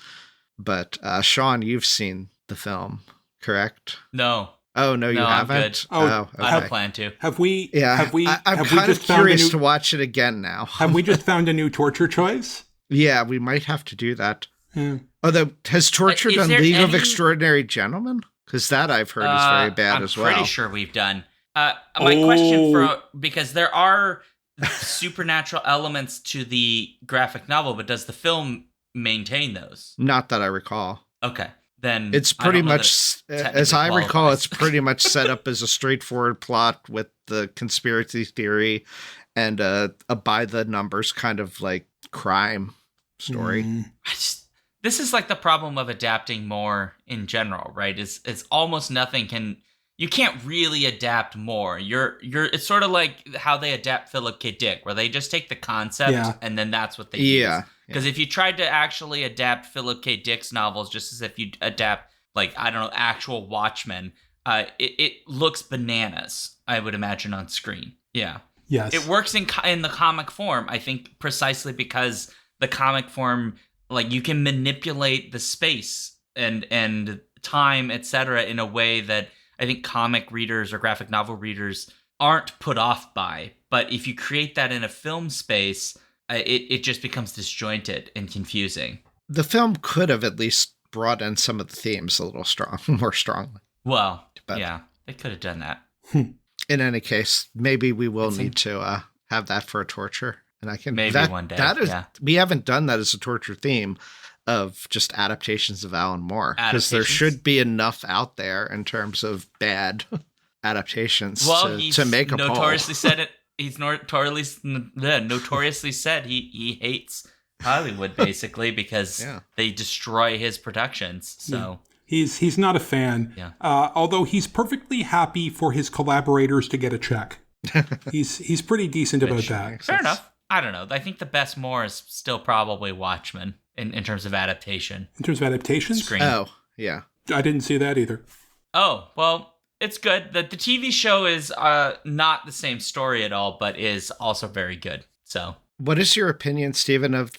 [SPEAKER 2] But Sean, you've seen the film, correct?
[SPEAKER 3] No.
[SPEAKER 2] Oh no, you haven't.
[SPEAKER 3] I'm good.
[SPEAKER 2] Oh, okay.
[SPEAKER 3] I don't plan to.
[SPEAKER 1] Have we?
[SPEAKER 2] Yeah,
[SPEAKER 1] Have we?
[SPEAKER 2] I'm
[SPEAKER 1] have we
[SPEAKER 2] kind of
[SPEAKER 1] just found a
[SPEAKER 2] curious
[SPEAKER 1] new,
[SPEAKER 2] to watch it again now.
[SPEAKER 1] Have we just found a new torture choice?
[SPEAKER 2] Yeah, we might have to do that.
[SPEAKER 1] Yeah.
[SPEAKER 2] Although, has torture
[SPEAKER 3] Is
[SPEAKER 2] done
[SPEAKER 3] there
[SPEAKER 2] League of
[SPEAKER 3] any-
[SPEAKER 2] Extraordinary Gentlemen? Because that I've heard is very bad as well.
[SPEAKER 3] I'm pretty sure we've done. My question because there are supernatural elements to the graphic novel, but does the film maintain those?
[SPEAKER 2] Not that I recall.
[SPEAKER 3] Okay, then
[SPEAKER 2] It's
[SPEAKER 3] I
[SPEAKER 2] pretty
[SPEAKER 3] don't know
[SPEAKER 2] much,
[SPEAKER 3] that it
[SPEAKER 2] as I
[SPEAKER 3] technically
[SPEAKER 2] recall,
[SPEAKER 3] qualifies.
[SPEAKER 2] it's pretty much set up as a straightforward plot with the conspiracy theory and a by the numbers kind of like crime story.
[SPEAKER 3] This is like the problem of adapting more in general, right? It's almost nothing you can't really adapt more. It's sort of like how they adapt Philip K. Dick, where they just take the concept and then that's what they use. Because if you tried to actually adapt Philip K. Dick's novels just as if you adapt, like, I don't know, actual Watchmen, it looks bananas, I would imagine, on screen. Yeah.
[SPEAKER 1] Yes.
[SPEAKER 3] It works in the comic form, I think, precisely because the comic form, like, you can manipulate the space and time, etc., in a way that I think comic readers or graphic novel readers aren't put off by. But if you create that in a film space, it just becomes disjointed and confusing.
[SPEAKER 2] The film could have at least brought in some of the themes a little more strongly.
[SPEAKER 3] Well, yeah, they could have done that.
[SPEAKER 2] In any case, maybe we will need to have that for a torture. And I can
[SPEAKER 3] maybe one day.
[SPEAKER 2] We haven't done that as a torture theme of just adaptations of Alan Moore, because there should be enough out there in terms of bad adaptations to make a
[SPEAKER 3] notoriously
[SPEAKER 2] poll.
[SPEAKER 3] said it. He's notoriously said he hates Hollywood, basically, because they destroy his productions. So
[SPEAKER 1] he's not a fan.
[SPEAKER 3] Yeah.
[SPEAKER 1] Although he's perfectly happy for his collaborators to get a check. He's pretty decent about that.
[SPEAKER 3] Fair enough. I don't know. I think the best Moore is still probably Watchmen in terms of adaptation.
[SPEAKER 1] In terms of adaptations?
[SPEAKER 3] Screen.
[SPEAKER 2] Oh, yeah.
[SPEAKER 1] I didn't see that either.
[SPEAKER 3] Oh, well, it's good. The TV show is not the same story at all, but is also very good. So,
[SPEAKER 2] what is your opinion, Stephen, of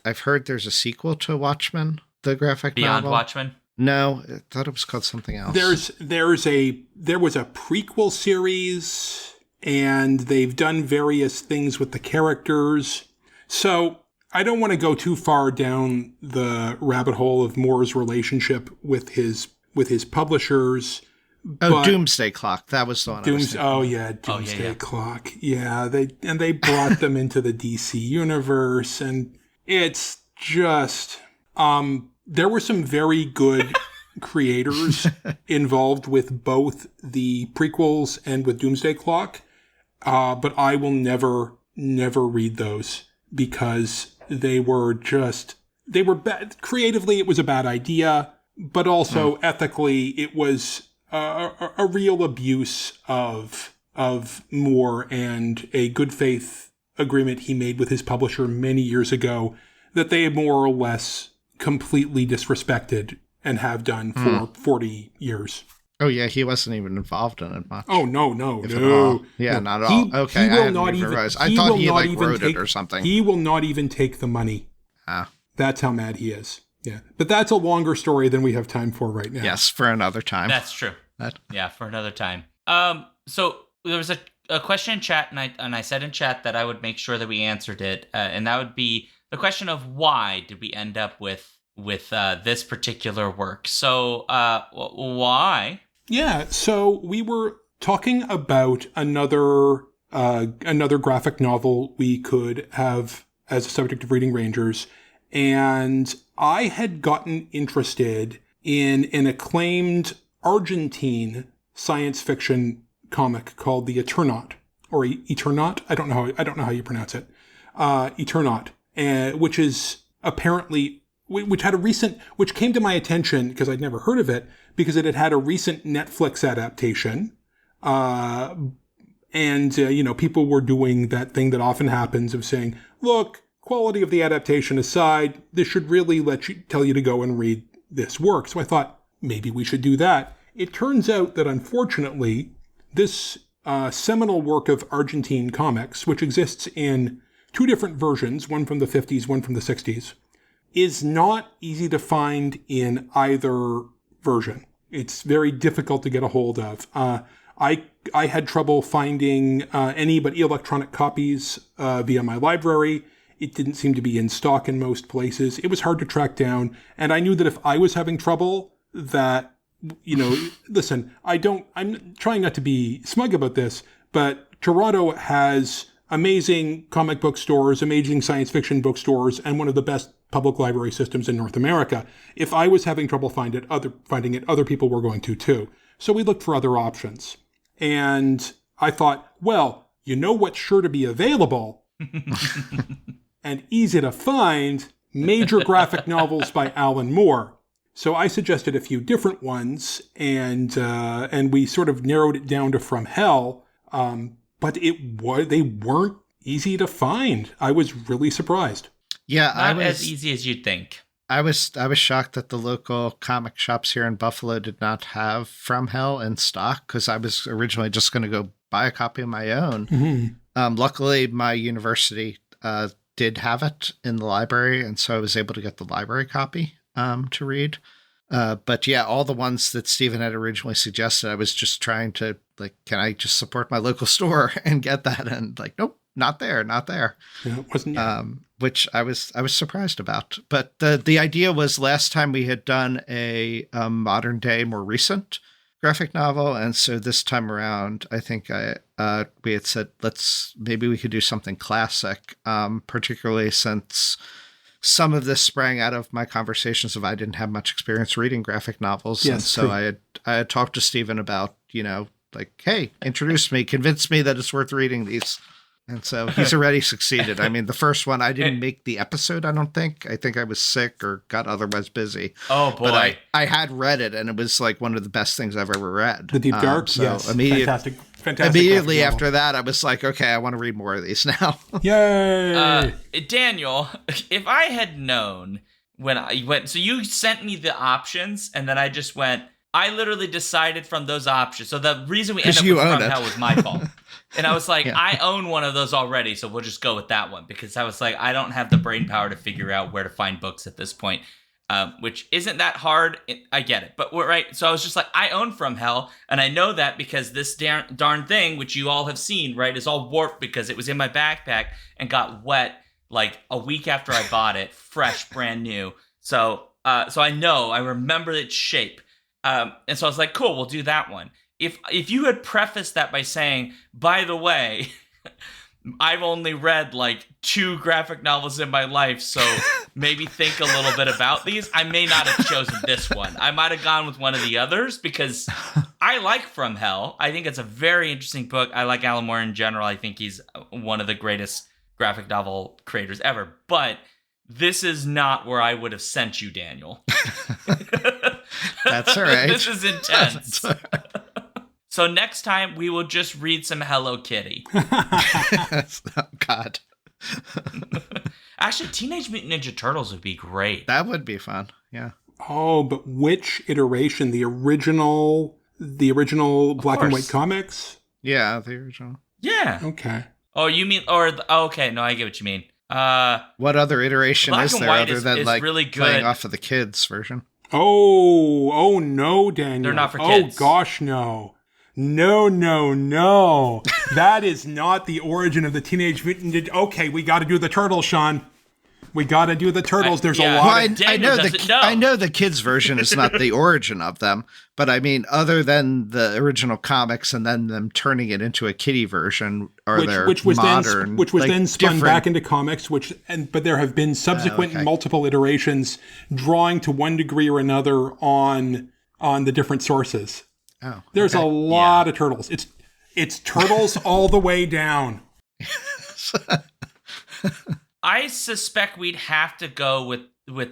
[SPEAKER 2] I've heard there's a sequel to Watchmen, the graphic
[SPEAKER 3] Beyond
[SPEAKER 2] novel?
[SPEAKER 3] Watchmen?
[SPEAKER 2] No, I thought it was called something else.
[SPEAKER 1] There was a prequel series, and they've done various things with the characters. So I don't want to go too far down the rabbit hole of Moore's relationship with his publishers.
[SPEAKER 2] Oh, Doomsday Clock. That was the one.
[SPEAKER 1] Doomsday Clock. Yeah, they brought them into the DC universe, and it's just there were some very good creators involved with both the prequels and with Doomsday Clock. but I will never read those because they were bad. Creatively, it was a bad idea, but also ethically, it was a real abuse of Moore and a good faith agreement he made with his publisher many years ago that they had more or less completely disrespected and have done for 40 years.
[SPEAKER 2] Oh, yeah, he wasn't even involved in it much.
[SPEAKER 1] Oh, no.
[SPEAKER 2] Yeah, not at all. Okay, I hadn't even realized. I thought he wrote it or something.
[SPEAKER 1] He will not even take the money. That's how mad he is. Yeah, but that's a longer story than we have time for right now.
[SPEAKER 2] Yes, for another time.
[SPEAKER 3] That's true. Yeah, for another time. So there was a question in chat, and I said in chat that I would make sure that we answered it, and that would be the question of why did we end up with this particular work? So why?
[SPEAKER 1] Yeah, so we were talking about another graphic novel we could have as a subject of Reading Rangers, and I had gotten interested in an acclaimed Argentine science fiction comic called The Eternaut, or Eternaut. I don't know how you pronounce it. Eternaut, which is apparently which came to my attention because I'd never heard of it because it had a recent Netflix adaptation, and people were doing that thing that often happens of saying, look, quality of the adaptation aside, this should really tell you to go and read this work. So I thought maybe we should do that. It turns out that unfortunately, this seminal work of Argentine comics, which exists in two different versions, one from the 50s, one from the 60s, is not easy to find in either version. It's very difficult to get a hold of. I had trouble finding any but electronic copies via my library. It didn't seem to be in stock in most places. It was hard to track down. And I knew that if I was having trouble, that, listen, I'm trying not to be smug about this, but Toronto has amazing comic book stores, amazing science fiction bookstores, and one of the best public library systems in North America. If I was having trouble finding it, other people were going to too. So we looked for other options. And I thought, well, you know what's sure to be available and easy to find? Major graphic novels by Alan Moore. So I suggested a few different ones, and we sort of narrowed it down to From Hell. But they weren't easy to find. I was really surprised.
[SPEAKER 2] Yeah,
[SPEAKER 3] not as easy as you'd think.
[SPEAKER 2] I was shocked that the local comic shops here in Buffalo did not have From Hell in stock because I was originally just going to go buy a copy of my own. Mm-hmm. Luckily, my university did have it in the library, and so I was able to get the library copy to read. But yeah, all the ones that Stephen had originally suggested, I was just trying to can I just support my local store and get that? And nope, not there.
[SPEAKER 1] Yeah, it wasn't.
[SPEAKER 2] Which I was surprised about. But the idea was last time we had done a modern day, more recent graphic novel, and so this time around, I think we had said maybe we could do something classic, particularly since some of this sprang out of my conversations of I didn't have much experience reading graphic novels,
[SPEAKER 1] yes,
[SPEAKER 2] and so
[SPEAKER 1] true.
[SPEAKER 2] I had talked to Stephen about hey, introduce me, convince me that it's worth reading these. And so he's already succeeded. I mean, the first one, I didn't make the episode, I don't think. I think I was sick or got otherwise busy.
[SPEAKER 3] Oh, boy.
[SPEAKER 2] But I had read it, and it was one of the best things I've ever read.
[SPEAKER 1] The Deep Dark?
[SPEAKER 2] So
[SPEAKER 1] yes. Fantastic.
[SPEAKER 2] Immediately after that, I was like, okay, I want to read more of these now.
[SPEAKER 1] Yay!
[SPEAKER 3] Daniel, if I had known when I went... So you sent me the options, and then I just went... I literally decided from those options. So the reason we ended up with From Hell was my fault. And I was like, yeah. I own one of those already, so we'll just go with that one. Because I was like, I don't have the brain power to figure out where to find books at this point. Which isn't that hard. I get it. But right. So I was just like, I own From Hell. And I know that because this darn thing, which you all have seen, right, is all warped because it was in my backpack and got wet a week after I bought it. Fresh, brand new. So I remember its shape. And so I was like, cool, we'll do that one. If you had prefaced that by saying, by the way, I've only read 2 graphic novels in my life, so maybe think a little bit about these, I may not have chosen this one. I might have gone with one of the others because I like From Hell. I think it's a very interesting book. I like Alan Moore in general. I think he's one of the greatest graphic novel creators ever. But this is not where I would have sent you, Daniel.
[SPEAKER 2] That's all right.
[SPEAKER 3] This is intense. So next time, we will just read some Hello Kitty.
[SPEAKER 2] Oh, God.
[SPEAKER 3] Actually, Teenage Mutant Ninja Turtles would be great.
[SPEAKER 2] That would be fun. Yeah.
[SPEAKER 1] Oh, but which iteration? The original black and white comics?
[SPEAKER 2] Yeah, the original.
[SPEAKER 3] Yeah.
[SPEAKER 1] Okay.
[SPEAKER 3] Oh, you mean, okay, no, I get what you mean.
[SPEAKER 2] What other iteration
[SPEAKER 3] Black
[SPEAKER 2] is
[SPEAKER 3] and
[SPEAKER 2] there
[SPEAKER 3] White
[SPEAKER 2] other than
[SPEAKER 3] is
[SPEAKER 2] like
[SPEAKER 3] really good.
[SPEAKER 2] playing off of the kids version?
[SPEAKER 1] Oh no, Daniel.
[SPEAKER 3] They're not for kids.
[SPEAKER 1] Oh gosh, no. No. That is not the origin of the Teenage Mutant Ninja. Okay, we got to do the Turtles, Sean. We got to do the Turtles. There's a lot.
[SPEAKER 2] Well,
[SPEAKER 1] of...
[SPEAKER 2] I know the kids version is not the origin of them, but I mean, other than the original comics and then them turning it into a kiddie version,
[SPEAKER 1] which was
[SPEAKER 2] modern,
[SPEAKER 1] then spun
[SPEAKER 2] different...
[SPEAKER 1] back into comics. But there have been subsequent multiple iterations, drawing to one degree or another on the different sources.
[SPEAKER 2] Oh,
[SPEAKER 1] there's a lot of Turtles. It's Turtles all the way down.
[SPEAKER 3] I suspect we'd have to go with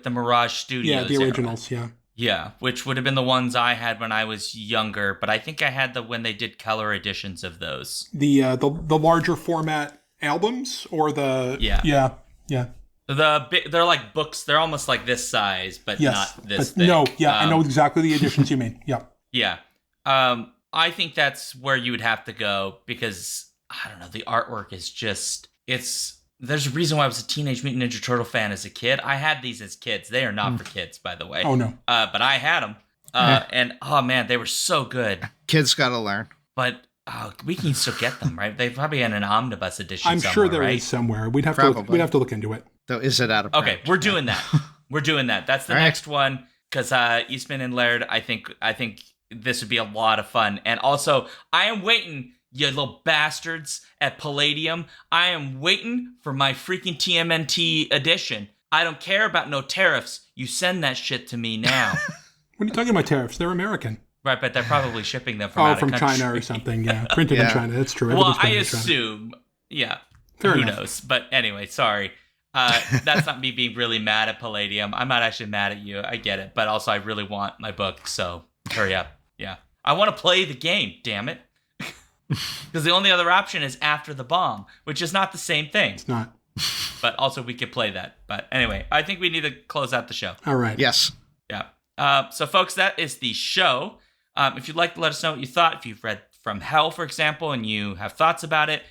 [SPEAKER 3] the Mirage Studios.
[SPEAKER 1] Yeah, the originals,
[SPEAKER 3] era. Yeah, which would have been the ones I had when I was younger, but I think I had when they did color editions of those.
[SPEAKER 1] The larger format albums or the yeah.
[SPEAKER 3] They're like books. They're almost like this size, but not this thick.
[SPEAKER 1] No, I know exactly the editions you mean. Yeah.
[SPEAKER 3] Yeah. I think that's where you would have to go because I don't know, the artwork is just there's a reason why I was a Teenage Mutant Ninja Turtle fan as a kid. I had these as kids. They are not for kids, by the way.
[SPEAKER 1] Oh, no.
[SPEAKER 3] But I had them. And, oh, man, they were so good.
[SPEAKER 2] Kids got to learn.
[SPEAKER 3] But we can still get them, right? They probably had an omnibus edition
[SPEAKER 1] I'm sure there is somewhere. We'd have to look into it.
[SPEAKER 2] Though, is it out of print?
[SPEAKER 3] Okay, we're doing that. We're doing that. That's the next one. Because Eastman and Laird, I think this would be a lot of fun. And also, I am waiting... You little bastards at Palladium. I am waiting for my freaking TMNT edition. I don't care about no tariffs. You send that shit to me now.
[SPEAKER 1] What are you talking about tariffs? They're American.
[SPEAKER 3] Right, but they're probably shipping them from out of country.
[SPEAKER 1] China or something, yeah. Printed in China, that's true.
[SPEAKER 3] Well, I assume, Who knows? But anyway, sorry. That's not me being really mad at Palladium. I'm not actually mad at you. I get it. But also, I really want my book, so hurry up. Yeah. I want to play the game, damn it. Because the only other option is After the Bomb, which is not the same thing.
[SPEAKER 1] It's not.
[SPEAKER 3] But also we could play that. But anyway, I think we need to close out the show.
[SPEAKER 1] All right.
[SPEAKER 2] Yes.
[SPEAKER 3] Yeah. So folks, that is the show. If you'd like to let us know what you thought, if you've read From Hell, for example, and you have thoughts about it,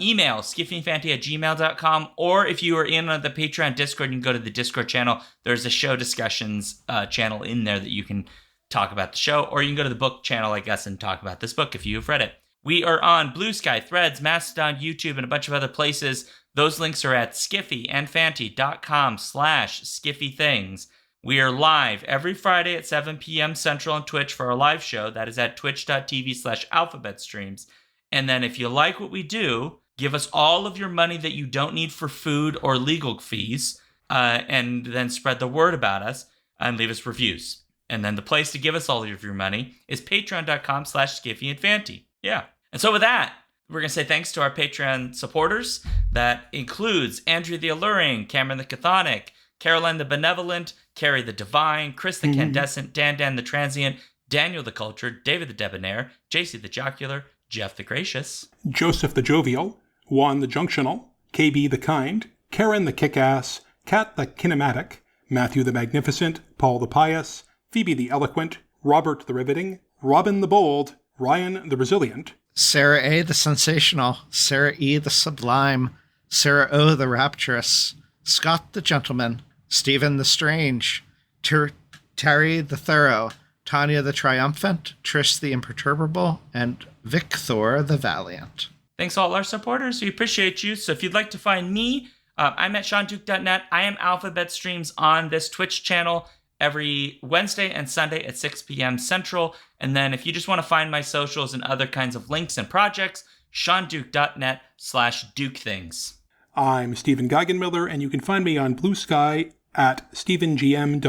[SPEAKER 3] email skiffyandfanty@gmail.com. Or if you are in on the Patreon Discord, you can go to the Discord channel. There's a show discussions channel in there that you can talk about the show. Or you can go to the book channel like us and talk about this book if you've read it. We are on Blue Sky, Threads, Mastodon, YouTube, and a bunch of other places. Those links are at skiffyandfanty.com/skiffythings. We are live every Friday at 7 p.m. Central on Twitch for our live show. That is at twitch.tv/alphabetstreams. And then if you like what we do, give us all of your money that you don't need for food or legal fees, and then spread the word about us and leave us reviews. And then the place to give us all of your money is patreon.com/skiffyandfanty. Yeah. And so with that, we're going to say thanks to our Patreon supporters. That includes Andrew the Alluring, Cameron the Chthonic, Caroline the Benevolent, Carrie the Divine, Chris the Candescent, Dan the Transient, Daniel the Cultured, David the Debonair, JC the Jocular, Jeff the Gracious,
[SPEAKER 1] Joseph the Jovial, Juan the Junctional, KB the Kind, Karen the Kickass, Kat the Kinematic, Matthew the Magnificent, Paul the Pious, Phoebe the Eloquent, Robert the Riveting, Robin the Bold, Ryan the Resilient,
[SPEAKER 2] Sarah A. the Sensational, Sarah E. the Sublime, Sarah O. the Rapturous, Scott the Gentleman, Stephen the Strange, Terry the Thorough, Tanya the Triumphant, Trish the Imperturbable, and Victor the Valiant.
[SPEAKER 3] Thanks all our supporters. We appreciate you. So if you'd like to find me, I'm at SeanDuke.net. I am Alphabet Streams on this Twitch channel every Wednesday and Sunday at 6 p.m. Central. And then if you just want to find my socials and other kinds of links and projects, SeanDuke.net/DukeThings.
[SPEAKER 1] I'm Stephen Geigenmiller, and you can find me on Blue Sky at StephenGM.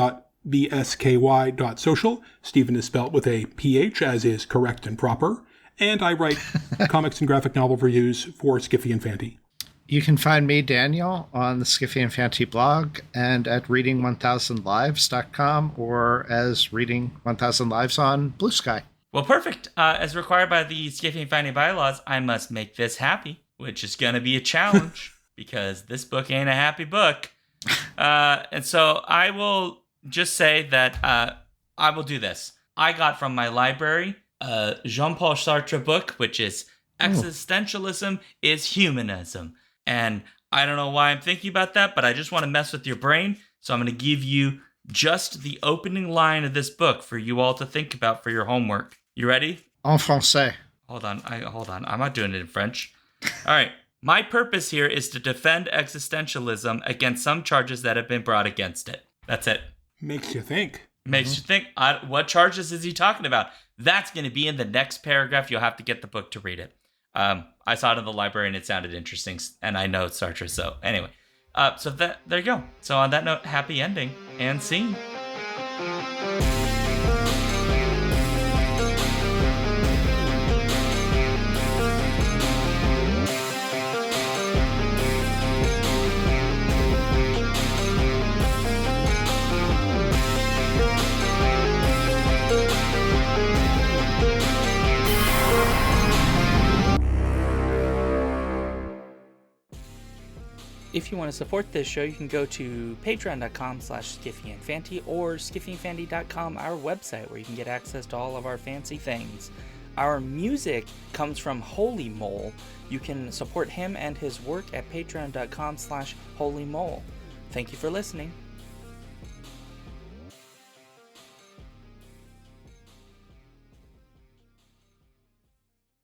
[SPEAKER 1] bsky.social. Stephen is spelt with a PH, as is correct and proper. And I write comics and graphic novel reviews for Skiffy and Fanty.
[SPEAKER 2] You can find me, Daniel, on the Skiffy and Fanty blog and at reading1000lives.com or as Reading 1000 Lives on Blue Sky.
[SPEAKER 3] Well, perfect. As required by the Skiffy and Fanty bylaws, I must make this happy, which is going to be a challenge because this book ain't a happy book. And so I will just say that I will do this. I got from my library a Jean-Paul Sartre book, which is Existentialism is Humanism. And I don't know why I'm thinking about that, but I just want to mess with your brain. So I'm going to give you just the opening line of this book for you all to think about for your homework. You ready?
[SPEAKER 2] En français.
[SPEAKER 3] Hold on. I'm not doing it in French. All right. My purpose here is to defend existentialism against some charges that have been brought against it. That's it.
[SPEAKER 1] Makes you think.
[SPEAKER 3] Makes you think. What charges is he talking about? That's going to be in the next paragraph. You'll have to get the book to read it. I saw it in the library and it sounded interesting, and I know it's Sartre. So anyway, there you go. So on that note, happy ending and scene.
[SPEAKER 4] If you want to support this show, you can go to patreon.com/skiffyandfanty or skiffyandfanty.com, our website, where you can get access to all of our fancy things. Our music comes from Holy Mole. You can support him and his work at patreon.com/holymole. Thank you for listening.